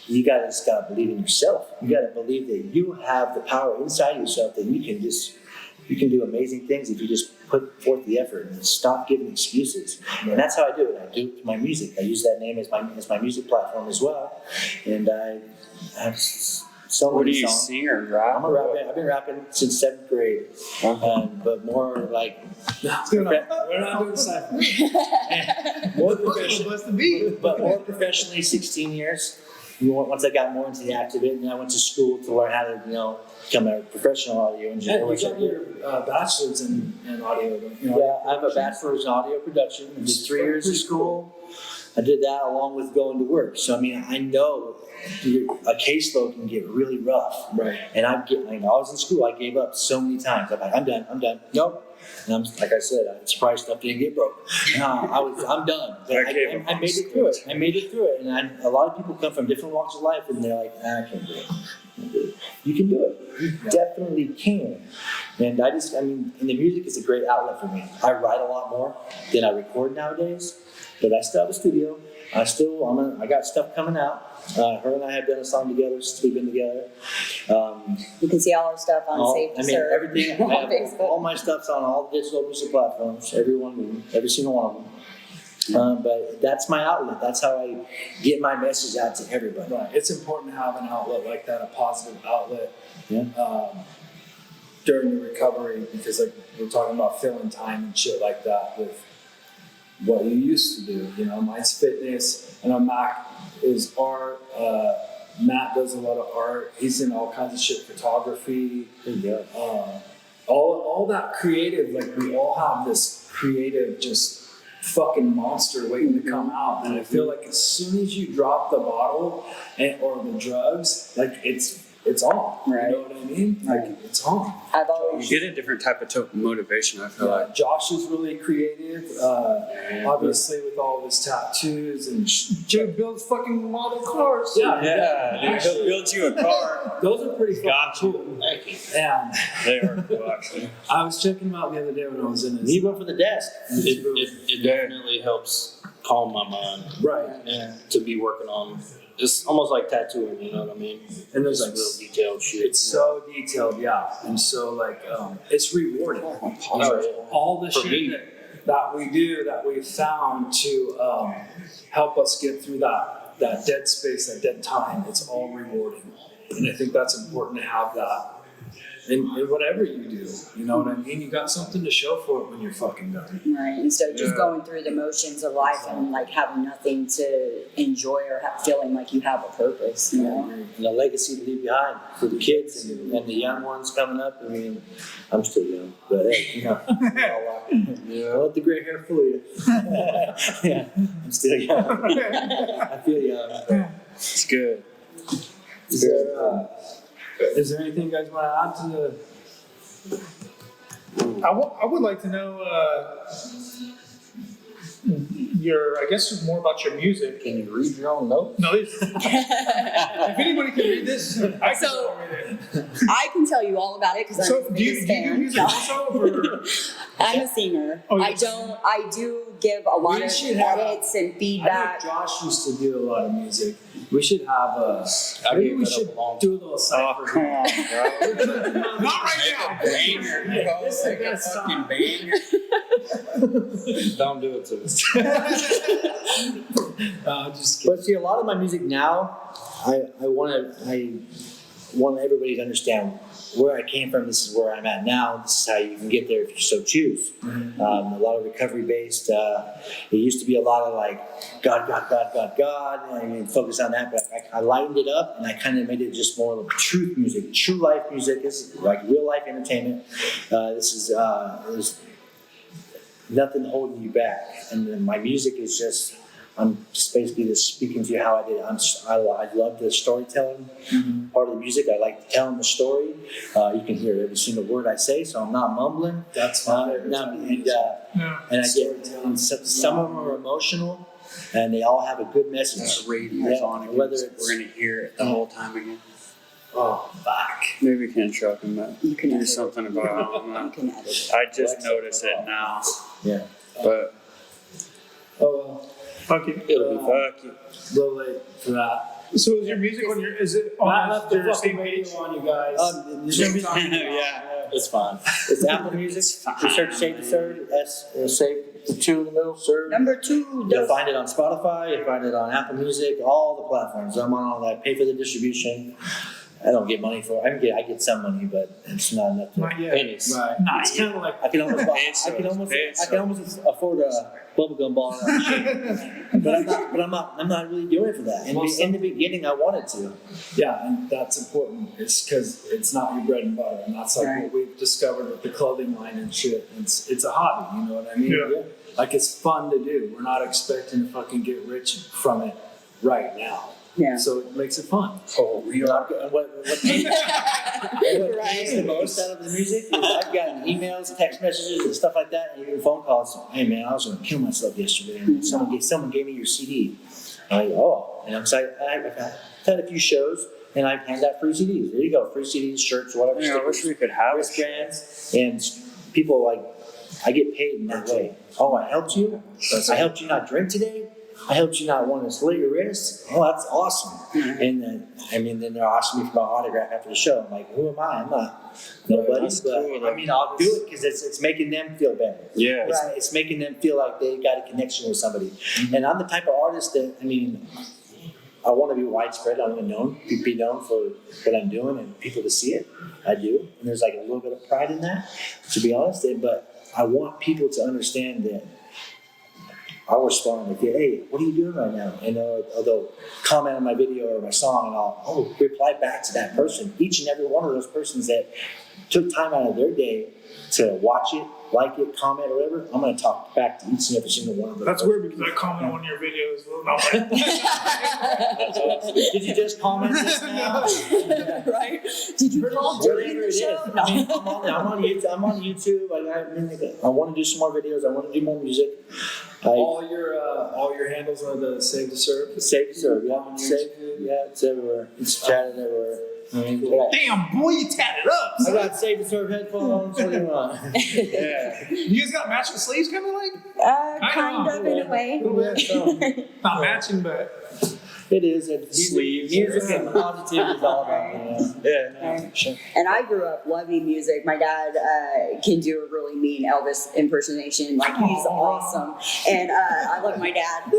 You just gotta believe in yourself. You gotta believe that you have the power inside yourself that you can do amazing things if you just put forth the effort and stop giving excuses. And that's how I do it. I do it with my music. I use that name as my music platform as well. And I have so What do many you songs. sing or rap? I'm a rapper. I've been rapping since 7th grade, but more like We're not doing cypher. more What's the beat? but more professionally, 16 years. Once I got more into the act of it, and I went to school to learn how to, become a professional audio engineer. Yeah, you which I got did. your bachelor's in audio, don't you? Yeah, I have a bachelor's in audio production. I did 3 years of school. I did that along with going to work. So, I mean, I know a caseload can get really rough. Right. And I was in school, I gave up so many times. I'm like, I'm done. Nope. And I'm like I said, it's probably stuff didn't get broke. I'm done. But I made it through it. I made it through it. And a lot of people come from different walks of life and they're like, I can't do it. You can do it. You definitely can. And and the music is a great outlet for me. I write a lot more than I record nowadays, but I still have a studio. I got stuff coming out. Her and I have done a song together since we've been together. You can see all our stuff on Safe to Serve. Everything. on I have Facebook. all my stuff's on all the digital music platforms. Every single one of them. But that's my outlet. That's how I get my message out to everybody. Right. It's important to have an outlet like that, a positive outlet. Yeah. During the recovery, because like we're talking about filling time and shit like that with what you used to do. Mine's fitness. I know Mac is art. Matt does a lot of art. He's in all kinds of shit, photography. All that creative. Like we all have this creative, just fucking monster waiting to come out. And I feel like as soon as you drop the bottle or the drugs, like it's on. Right. You know what I mean? Like it's on. I've always You get a different type of motivation, I feel like. Josh is really creative, obviously with all of his tattoos and Jay builds fucking model cars. Yeah, dude, he'll build you a car. those are pretty fucking cool. And They are cool, actually. I was checking them out the other day when I was in He his. went for the desk. It definitely helps calm my mind Right. to be working on. It's almost like tattooing, you know what I mean? And there's It's like, real detailed shit. it's so detailed, yeah. And so like, it's rewarding. All the For shit me. that we do, that we've found to help us get through that dead space, that dead time, it's all rewarding. And I think that's important to have that in whatever you do. You know what I mean? You got something to show for it when you're fucking done. right instead of just going through the motions of life and like having nothing to enjoy or feeling like you have a purpose. And a legacy to leave behind for the kids and the young ones coming up. I mean, I'm still young, but hey, don't let the gray hair fool you. Yeah, I'm still young. I feel young. It's good. Is there anything you guys want to add to the? I would like to know I guess more about your music. Can you read your own notes? No, if anybody can read this, I can So- read it. I can tell you all about it because I'm So a do you biggest do fan. music No. also? Or? I'm a singer. Oh, yes. I do give a lot We of should have- edits and I know feedback. Josh used to do a lot of music. We should have maybe gave we that up should a long do a little Oh, cypher. come on, bro. Not right now. This is the best time. banger. Don't do it to us. Just kidding. But see, a lot of my music now, I want everybody to understand where I came from. This is where I'm at now. This is how you can get there if you so choose. A lot of recovery based. It used to be a lot of like God. I mean, focus on that, but I lightened it up and I kind of made it just more of truth music, true life music. This is like real life entertainment. There's nothing holding you back, and then my music is just. I'm just basically just speaking to you how I did it. I love the storytelling part of the music. I like telling the story. You can hear every single word I say, so I'm not mumbling. That's my favorite and I get some of them are emotional, and they all have a good message. That radio's on again, whether so it's we're gonna hear it the whole time again. Oh, fuck. Maybe we can truck them that. You can Do edit it. something about You that. can edit it. I just noticed it now, yeah. but Oh, Fuck it. it'll be fuck you. well, a little late for that. So is your music on your, is it Matt on left the your fucking same page? video on you guys. Yeah. It's fine. It's Apple Music. You search Save the Serve. Save the 2 in the middle. Serve. Number 2. You'll find it on Spotify. You'll find it on Apple Music. All the platforms. I'm on all that. Pay for the distribution. I don't get money for it. I get some money, but it's not enough. Not yet. Pennies. Right. Nah, it's kind of like, I can almost afford a bubblegum ball. but I'm not really doing it for that. In the beginning, I wanted to. Yeah, and that's important. It's because it's not your bread and butter, and that's like Right. what we've discovered with the clothing line and shit. It's a hobby, you know what I mean? Yeah. Like it's fun to do. We're not expecting to fucking get rich from it right now. Yeah. So it makes it fun. Oh, real. What makes the most out of the music is I've gotten emails, text messages, and stuff like that, and even phone calls. Hey man, I was gonna kill myself yesterday. And someone gave me your CD. I'm like, oh, and I'm excited. I've had a few shows, and I've handed out free CDs. There you go, free CDs, shirts, whatever. Yeah, I wish we could have it. wristbands, and people like I get paid in that way. Oh, I helped you. I helped you not drink today. I helped you not want to slit your wrists. Oh, that's awesome. And then they're asking me for my autograph after the show. I'm like, who am I? I'm not nobody. That's But cool, I mean, I'll do it because it's making them feel better. Yeah. It's making them feel like they got a connection with somebody. And I'm the type of artist that, I want to be widespread. I want to be known for what I'm doing and people to see it. I do. And there's like a little bit of pride in that, to be honest. But I want people to understand that I'll respond like, hey, what are you doing right now? And they'll comment on my video or my song, and I'll reply back to that person. Each and every one of those persons that took time out of their day to watch it, like it, comment, or whatever, I'm going to talk back to each and every single one of them. that's weird because I comment on your videos. No, Did you just comment this now? Right? Did you call during Whatever the it is. show? I'm on YouTube. I want to do some more videos. I want to do more music. All your handles are the Save to Serve. Save to Serve, yeah. It's everywhere. It's chatted everywhere. Damn, boy, you tatted up. I got Save to Serve headphones. What do you want? Yeah. You guys got matching sleeves kind of like? Kind of in a way. Not matching, but. It is. Sleeves. Music and positivity is all about it. Yeah. Sure. And I grew up loving music. My dad can do a really mean Elvis impersonation. Like, he's awesome. And I love my dad.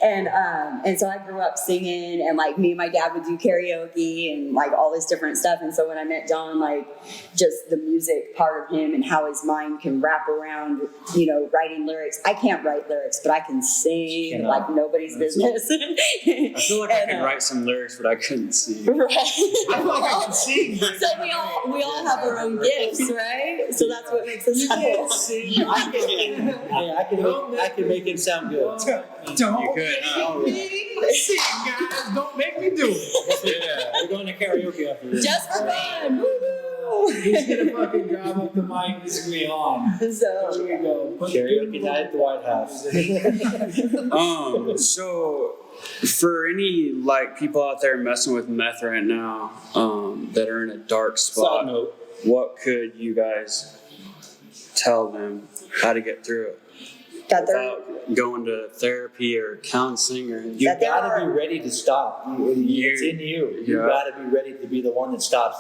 and so I grew up singing, and like me and my dad would do karaoke and like all this different stuff. And so when I met John, like just the music part of him and how his mind can wrap around, writing lyrics. I can't write lyrics, but I can sing like nobody's business. I feel like I could write some lyrics, but I couldn't sing. Right. I feel like I can sing. So we all have our own gifts, right? So that's what makes us happy. I can make it sound good. Don't could, make me sing, guys. Don't make me do it. Yeah. We're going to karaoke after this. Just for fun. Woo-hoo. He's gonna fucking grab up the mic. He's gonna be on. So There you go. Put Karaoke night at the White House. So for any like people out there messing with meth right now, that are in a dark Side spot, note. what could you guys tell them how to get through it? that they're Without like going to therapy or counseling or. You That there gotta be are- ready to stop. It's in you. You Yeah. gotta be ready to be the one that stops.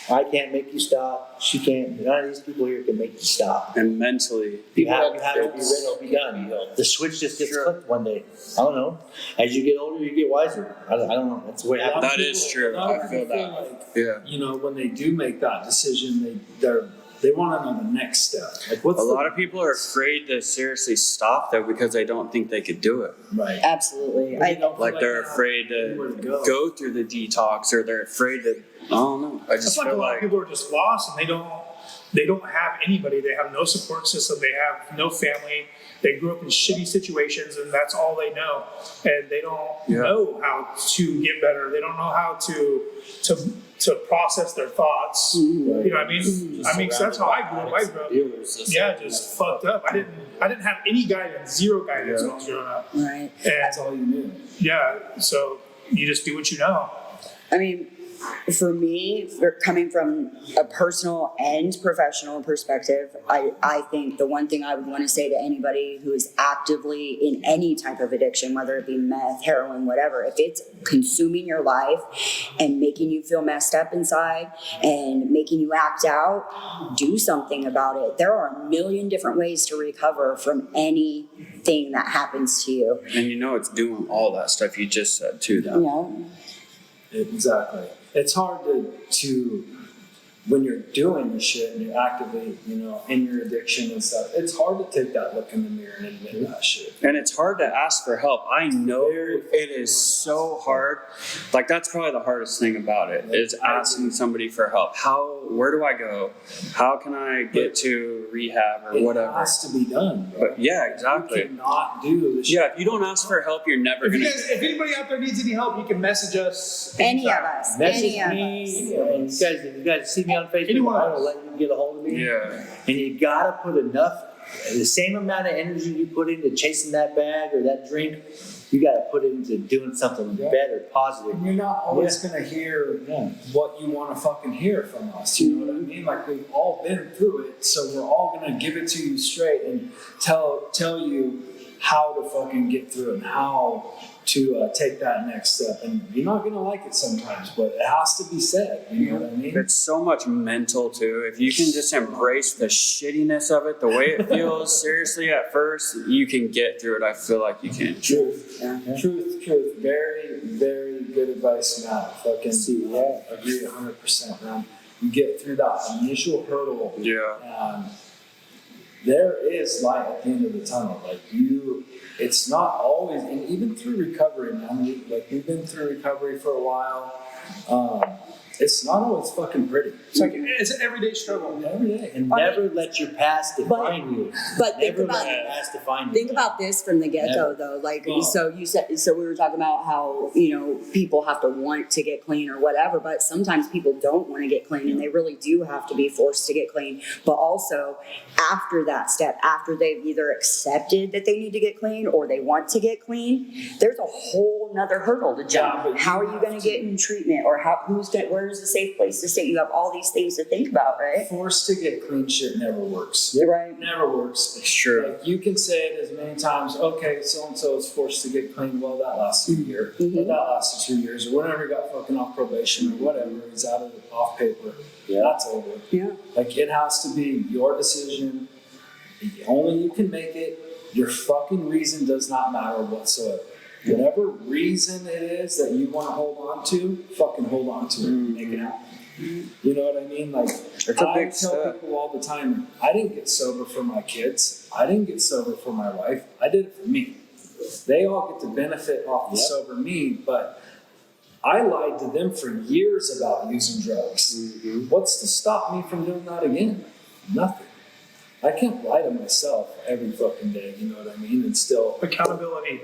I can't make you stop. She can't. None of these people here can make you stop. And mentally. You have to be ready to be done. The switch just gets Sure. flipped one day. I don't know. As you get older, you get wiser. I don't know. That's the way it happens. That is true. I feel that. Like, Yeah. you know, when they do make that decision, they want to know the next step. Like, what's A lot of people are afraid to seriously stop though because they don't think they could do it. right? Absolutely. Like they're afraid Where to to go. go through the detox, or they're afraid to. I don't know. I I just feel like a feel lot of like. people are just lost and they don't have anybody. They have no support system. They have no family. They grew up in shitty situations and that's all they know. And they don't Yeah. know how to get better. They don't know how to process their thoughts. You know what I mean? I mean, 'cause that's how I grew up. I grew up, yeah, just fucked up. I didn't have any guidance, zero guidance when I was growing up. Right. And That's all you knew. yeah, so you just do what you know. I mean, for me, coming from a personal and professional perspective, I think the one thing I would want to say to anybody who is actively in any type of addiction, whether it be meth, heroin, whatever, if it's consuming your life and making you feel messed up inside and making you act out, do something about it. There are a million different ways to recover from anything that happens to you. And you know it's doing all that stuff you just said to You them. know? Exactly. It's hard to when you're doing the shit and you're actively, you know, in your addiction and stuff. It's hard to take that look in the mirror and admit that shit. And it's hard to ask for help. I know it is so hard. Like that's probably the hardest thing about it is asking somebody for help. Where do I go? How can I get to rehab or It whatever? has to be done. Bro. But yeah, You exactly. cannot do the shit. Yeah, if you don't ask for help, you're never If gonna. if anybody out there needs any help, you can message us. Any of anytime. us. Message Any of me. us. And you guys see me on Facebook. Anyone I will else. let you get a hold of me. Yeah. And you gotta put enough, the same amount of energy you put into chasing that bag or that drink, you gotta put it into doing something better, positive. And you're not always gonna hear Yeah. what you want to fucking hear from us. You know what I mean? Like we've all been through it, so we're all gonna give it to you straight and tell you how to fucking get through and how to take that next step. And you're not gonna like it sometimes, but it has to be said. You know what I mean? It's so much mental too. If you can just embrace the shittiness of it, the way it feels, seriously at first, you can get through it. I feel like you can. Truth. Yeah. Truth. Very, very good advice, Matt. Fucking agree 100%, man. You get through that initial hurdle. Yeah. There is light at the end of the tunnel. Like it's not always, and even through recovery, man. We've been through recovery for a while. It's not always fucking pretty. It's an everyday struggle. Every day. And never let your past define you. But think Never about let your past define you. Think about this from the get-go though, like, so we were talking about how, you know, people have to want to get clean or whatever, but sometimes people don't want to get clean and they really do have to be forced to get clean. But also after that step, after they've either accepted that they need to get clean or they want to get clean, there's a whole nother hurdle to jump. Yeah, but How are you going to get in treatment, or where's a safe place to stay? You have all these things to think about, right? Forced to get clean shit never works. Right. Never works. It's true. Like you can say it as many times, okay, so and so is forced to get clean. Well, that lasted a year, or that lasted 2 years, or whenever he got fucking off probation or whatever, he's out of off paper. That's over. Yeah. Like it has to be your decision. Only you can make it. Your fucking reason does not matter whatsoever. Whatever reason it is that you want to hold on to, fucking hold on to it and make it happen. You know what I mean? Like It's a I big tell step. people all the time, I didn't get sober for my kids. I didn't get sober for my wife. I did it for me. They all get to benefit off the sober me, but I lied to them for years about using drugs. What's to stop me from doing that again? Nothing. I can't lie to myself every fucking day, you know what I mean? And still Accountability.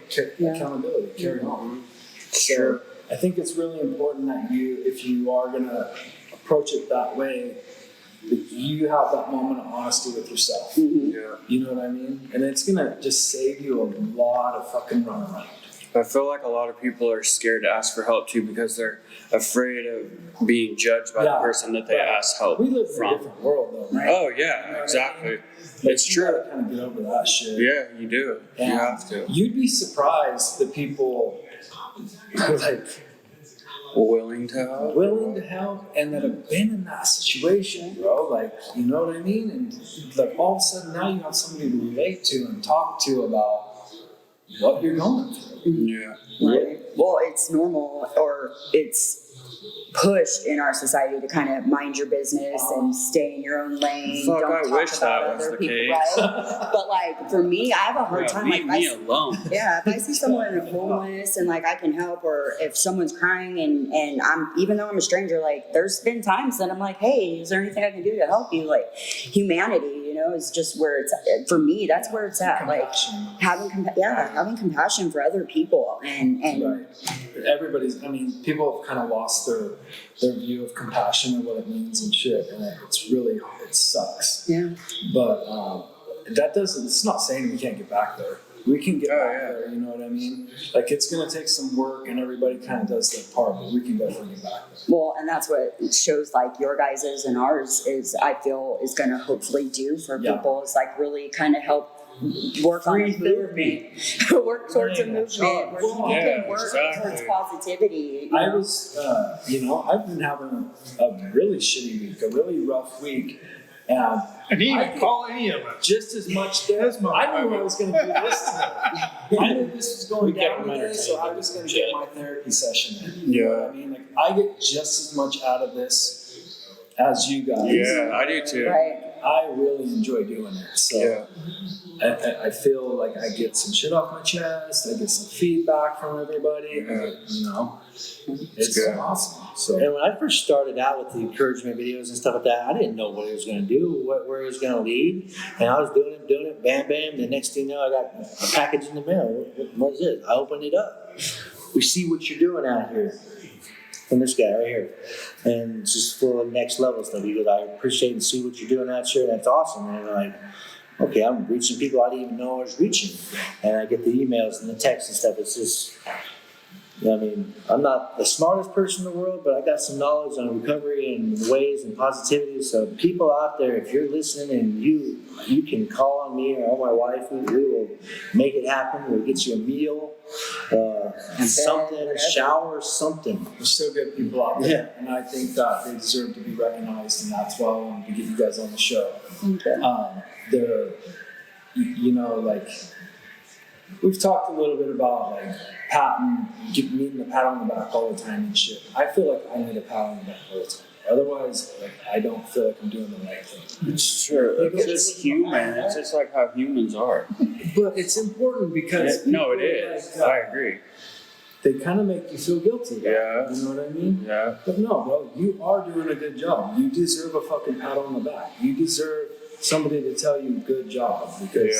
accountability, carry on. So I think it's really important that if you are gonna approach it that way, that you have that moment of honesty with yourself. Yeah. You know what I mean? And it's gonna just save you a lot of fucking runaround. I feel like a lot of people are scared to ask for help too because they're afraid of being judged by the Yeah. person that they ask help We live in a from. different world though, right? Oh yeah, exactly. It's You true. gotta kind of get over that shit. Yeah, you do. You And have to. You'd be surprised the people like Willing to help. willing to help and that have been in that situation, bro. Like, you know what I mean? And like all of a sudden now you have somebody to relate to and talk to about what you're going through. Yeah. Right. Well, it's normal, or it's pushed in our society to kind of mind your business and stay in your own lane. Fuck, don't I talk wish about that was other the people, case. right? But like for me, I have a hard Yeah, time. leave Like me I, alone. yeah, if I see someone homeless and like I can help, or if someone's crying and I'm, even though I'm a stranger, like there's been times that I'm like, hey, is there anything I can do to help you? Like humanity, you know, is just where it's for me. That's where it's at. Like having having compassion for other people and Right. Everybody's, I mean, people have kind of lost their view of compassion and what it means and shit, and it's really, it sucks. yeah. But that doesn't, it's not saying we can't get back there. We can get Oh, back yeah. there, you know what I mean? Like, it's gonna take some work and everybody kind of does their part, but we can definitely get back there. Well, and that's what shows like your guys's and ours is, I feel, is going to hopefully do for Yeah. people is like really kind of help work on a movement, work towards a movement where people Yeah, can work exactly. towards positivity. You I know? was, you know, I've been having a really shitty week, a really rough week, and And he didn't call any of us. just as much there. This month. I knew I was going to do this today. I knew this was going We kept down him today, so I was going to get my therapy session in. You know what I mean? Like, I get just as much out of this as you guys. Yeah, I do too. Right. I really enjoy doing it. So Yeah. I feel like I get some shit off my chest. I get some feedback from everybody. You know, it's good. awesome. So And when I first started out with the encouragement videos and stuff like that, I didn't know what it was going to do, where it was going to lead. And I was doing it, bam, bam. The next thing you know, I got a package in the mail. What is it? I opened it up. We see what you're doing out here. From this guy right here. And it's just full of next level stuff. He goes, I appreciate and see what you're doing out here. That's awesome. And I'm like, okay, I'm reaching people I didn't even know I was reaching. And I get the emails and the texts and stuff. It's just, I mean, I'm not the smartest person in the world, but I got some knowledge on recovery and ways and positivity. So people out there, if you're listening and you can call on me or my wife, we will make it happen. We'll get you a meal, something, a shower, something. there's still good people out there, Yeah. and I think that they deserve to be recognized, and that's why I wanted to get you guys on the show. Okay. They're, you know, like we've talked a little bit about like needing a pat on the back all the time and shit. I feel like I need a pat on the back all the time. Otherwise, like I don't feel like I'm doing the right thing. It's true. It's just human. It's just like how humans are. But it's important because No, it people, is. like, I agree. they kind of make you feel guilty. About Yeah. it, you know what I mean? Yeah. But no, bro, you are doing a good job. You deserve a fucking pat on the back. You deserve somebody to tell you good job because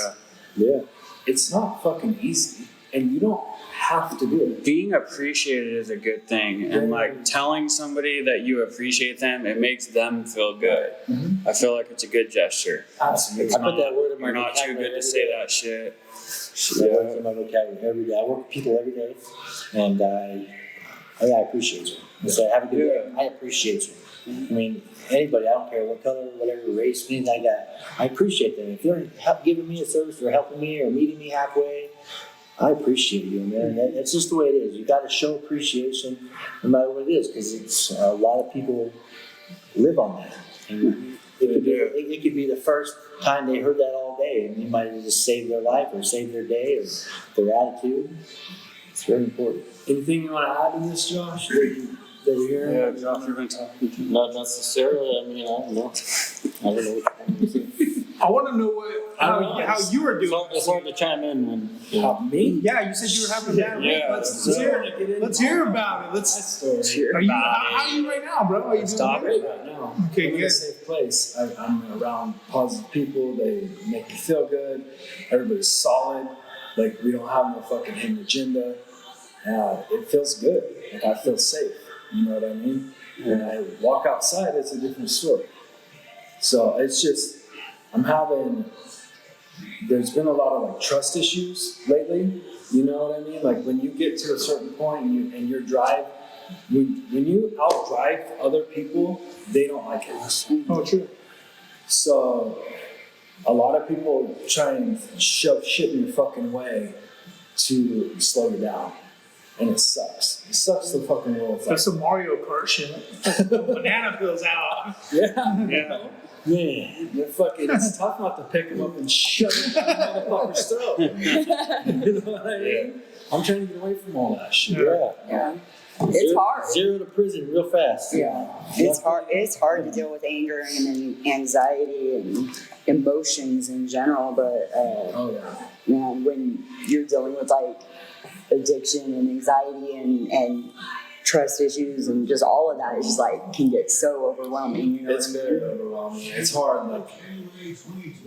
Yeah. it's not fucking easy, and you don't have to do it. Being appreciated is a good thing, and like telling somebody that you appreciate them, it makes them feel good. Mhm. I feel like it's a good gesture. Absolutely. I put that word in my You're not too vocabulary good to every say day. that shit. That word's in my vocabulary every day. I work with people every day, and I appreciate you. I say, have a good day. I appreciate you. I mean, anybody, I don't care what color, whatever race, anything like that. I appreciate them. If you're giving me a service or helping me or meeting me halfway, I appreciate you, man. That's just the way it is. You got to show appreciation no matter what it is, because it's a lot of people live on that. And it could be the first time they heard that all day, and you might have just saved their life or saved their day or their attitude. It's very important. Anything you want to add in this, Josh? That you're hearing? Yeah, Josh, you've been talking to me. Not necessarily. I mean, I don't know. I don't know what you want to say. I want to know how you were doing. It's hard to chime in when. Me? Yeah, you said you were having a bad week. Yeah, Let's hear about it. That's the story. How are you right now, bro? Are you Stop doing it. good? Right now, Okay, I'm in a good. safe place. I'm around positive people. They make me feel good. Everybody's solid. Like we don't have no fucking hidden agenda. It feels good. Like I feel safe. You know what I mean? When I walk outside, it's a different story. So it's just there's been a lot of like trust issues lately, You know what I mean? Like when you get to a certain point and your drive, when you outdrive other people, they don't like it. Oh, true. So a lot of people try and shove shit in your fucking way to slow you down. And it sucks. It sucks the fucking world. That's some Mario Kart shit. Banana peels out. Yeah. Yeah. Man, you're fucking, it's tough not to pick him up and shove it down the motherfucker's throat. You know what I mean? I'm trying to get away from all that shit. Yeah. It's hard. Zero to prison real fast. Yeah, it's hard. It's hard to deal with anger and anxiety and emotions in general. But Oh yeah. man, when you're dealing with like addiction and anxiety and trust issues and just all of that, it's just like can get so overwhelming. You know It's what I very mean? overwhelming. It's hard. Like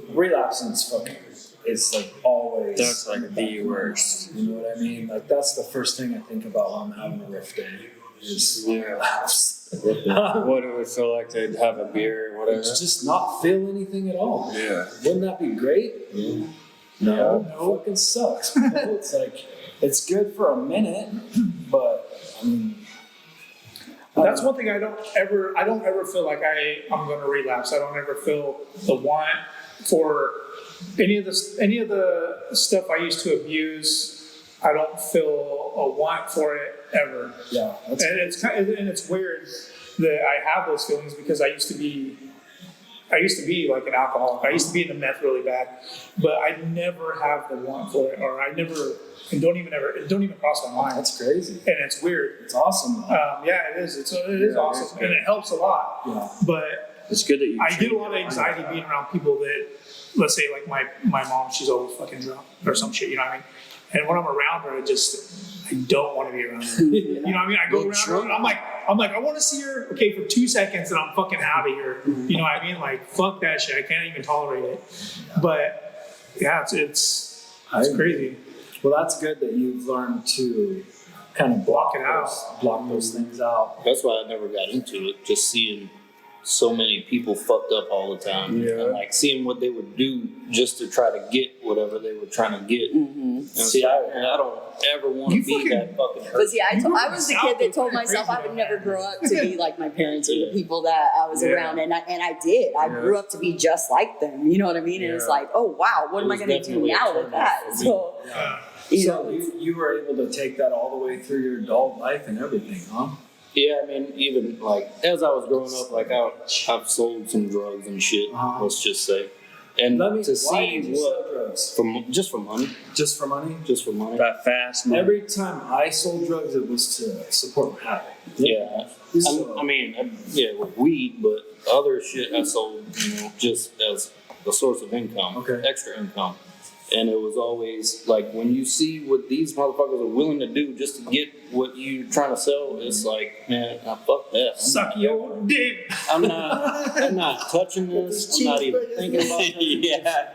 relapsing is fucking. It's like always. That's like the worst. You know what I mean? Like that's the first thing I think about when I'm having a rough day. Is relapse. What it would feel like to have a beer or whatever. It's just not feel anything at all. Yeah. Wouldn't that be great? Yeah. No, it fucking sucks. You know? It's like it's good for a minute, but I mean. That's one thing I don't ever feel like I'm going to relapse. I don't ever feel the want for any of the stuff I used to abuse. I don't feel a want for it ever. Yeah, that's And it's weird that I have those feelings because I used to be like an alcoholic. I used to be in the meth really bad, but I never have the want for it, or it don't even cross my mind. that's crazy. And it's weird. It's awesome. Though. Yeah, it is. It is Yeah, awesome, it's and it helps a lot. Yeah. But It's good that you. I get a lot of anxiety being around people that, let's say, like my mom, she's always fucking drunk or some shit. You know what I mean? And when I'm around her, I don't want to be around her. You know what I mean? I go around her, and I'm like, I want to see her, okay, for 2 seconds, and I'm fucking out of here. You know what I mean? Like, fuck that shit. I can't even tolerate it. But yeah, it's crazy. Well, that's good that you've learned to kind of block it out. block those things out. That's why I never got into it. Just seeing so many people fucked up all the time, Yeah. and like seeing what they would do just to try to get whatever they were trying to get. And See, I don't ever want to You be fucking- that fucking But person. see, I was the kid that told myself I would never grow up to be like my parents or the people that I was Yeah. around, and I did. I grew up to be just like them. You know what I mean? And it's Yeah. like, oh wow, what am I It was going to do definitely a now with turn that? off for me. So you So know, you were able to take that all the way through your adult life and everything, huh? Yeah, I mean, even like as I was growing up, like I've sold some drugs and shit. Uh-huh. Let's just say, and Let me. to Why see did you what sell drugs? just for money, Just for money? just for money. That fast. Man. Every time I sold drugs, it was to support my habit. Yeah, So- I mean, yeah, with weed, but other shit I sold, just as a source of income, Okay. extra income. And it was always like when you see what these motherfuckers are willing to do just to get what you're trying to sell, it's like, man, fuck that. Suck your dick. I'm not touching this. I'm not even thinking about it. Yeah.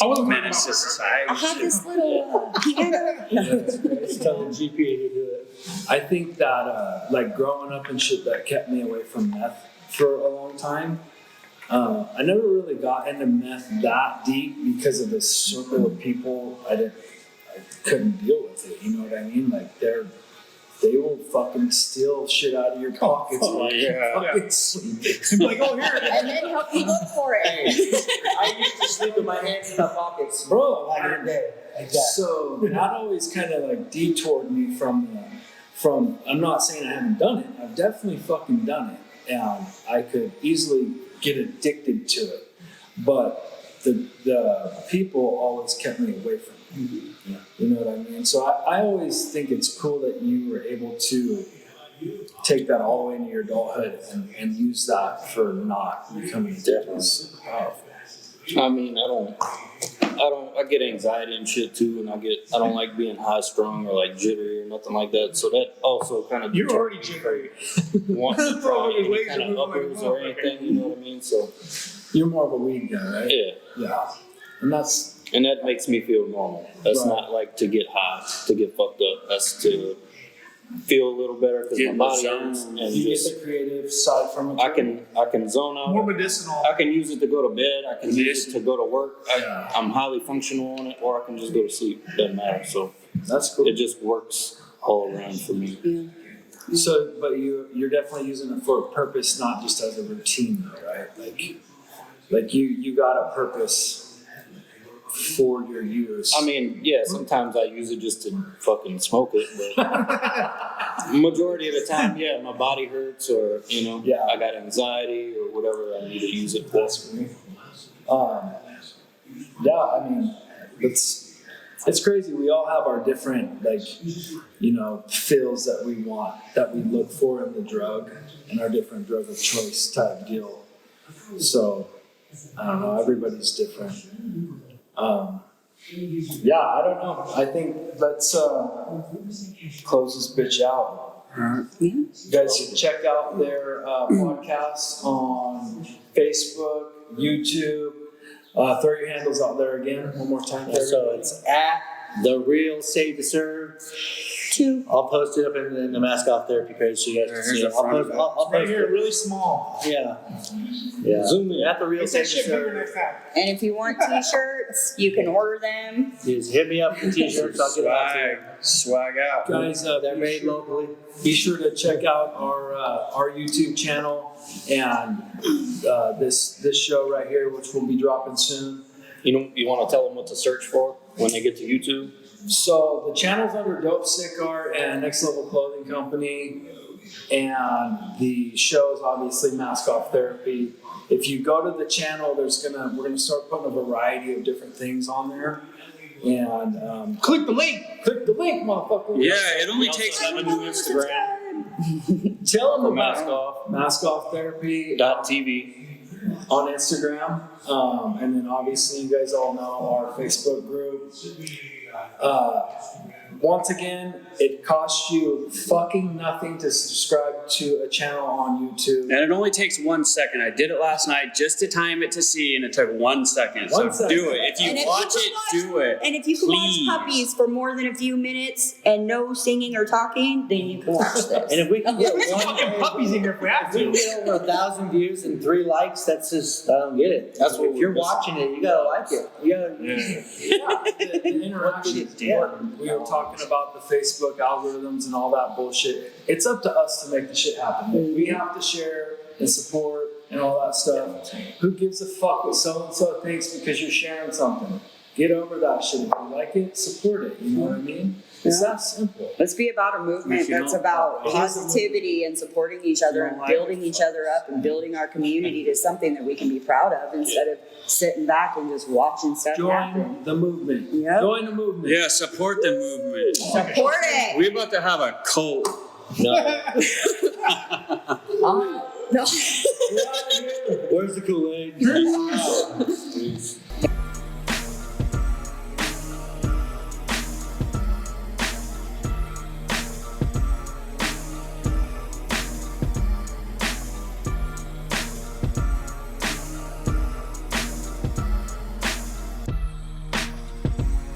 I wasn't thinking Menace to about society. I have shit. this little piano. Tell the GPA to do it. I think that like growing up and shit that kept me away from meth for a long time. I never really got into meth that deep because of the circle of people. I couldn't deal with it. You know what I mean? Like they will fucking steal shit out of your pockets while you're yeah. fucking sleeping. And be like, oh, here it is. And then help you look for it. I used to sleep with my hands in my pockets. Bro, Back in the day, like that. so that always kind of like detoured me from. I'm not saying I haven't done it. I've definitely fucking done it, and I could easily get addicted to it. But the people always kept me away from it. Yeah. You know what I mean? So I always think it's cool that you were able to take that all the way into your adulthood and use that for not becoming super powerful. I mean, I get anxiety and shit too, and I don't like being high strung or like jittery or nothing like that. So that also kind of You're already jittery. want to try Your any legs kind are of moving like uppers or motherfucker. anything. You know what I mean? So You're more of a weed guy, right? yeah, Yeah. And that's and that makes me feel normal. That's Right. not like to get high, to get fucked up. That's to feel a little better because Get my in the body zone. hurts and you get just the creative side from it. I can zone out. More medicinal. I can use it to go to bed. I can use it to go to work. Yeah. I'm highly functional on it, or I can just go to sleep. Doesn't matter. So That's cool. It just works all around for me. So, but you're definitely using it for a purpose, not just as a routine, though, right? Like you got a purpose for your use. I mean, yeah, sometimes I use it just to fucking smoke it, but majority of the time, yeah, my body hurts or, Yeah. I got anxiety or whatever I need to use it for. Yeah, I mean, it's crazy. We all have our different feels that we want, that we look for in the drug, and our different drug of choice type deal. So I don't know. Everybody's different. Yeah, I don't know. I think let's close this bitch out. You guys should check out their podcast on Facebook, YouTube. Throw your handles out there again one more time. So it's at The Real Save to Serve. 2. I'll post it up in the Mask Off Therapy page so you guys can see Here's it. the I'll front post, of it. I'll Right post here, it. really small. Yeah. Yeah. Zoom in. At The Real It's that Save to shit bigger Serve. than that. And if you want t-shirts, you can order them. Just hit me up for t-shirts. I'll get it out to you. Swag out. Guys, They're made locally. be sure to check out our YouTube channel and this show right here, which will be dropping soon. You want to tell them what to search for when they get to YouTube? So the channel's under Dope Sick Art and Next Level Clothing Company, and the show is obviously Mask Off Therapy. If you go to the channel, we're gonna start putting a variety of different things on there, and Click the link. click the link, motherfucker. Yeah, it only We also takes have a new Instagram. Tell them Promote. about Mask Off Therapy .tv. on Instagram, and then obviously you guys all know our Facebook group. Once again, it costs you fucking nothing to subscribe to a channel on YouTube. And it only takes 1 second. I did it last night just to time it to see, and it took 1 second. So 1 second. do it. If you And if watch you it, can do it. And if you can Please. watch puppies for more than a few minutes and no singing or talking, then you can watch this. And if we can get There's fucking puppies in here if we have If we to. get over 1,000 views and 3 likes, that's just, I don't get it. That's what if you're we're watching it, you gotta like it. You gotta, The interaction is important. We were talking about the Facebook algorithms and all that bullshit. It's up to us to make the shit happen. We have to share and support and all that stuff. Who gives a fuck what so and so thinks because you're sharing something? Get over that shit. If you like it, support it. You know what I mean? It's that simple. Let's be about a movement If you that's don't- about It is a positivity and supporting each other don't and like building it, each other up and building our community to something that we can be proud of instead of sitting back and just watching stuff happen. Join the movement. Yep. Join the movement. Yeah, support the movement. Support it. We're about to have a cult. No. No. where's the Kool-Aid?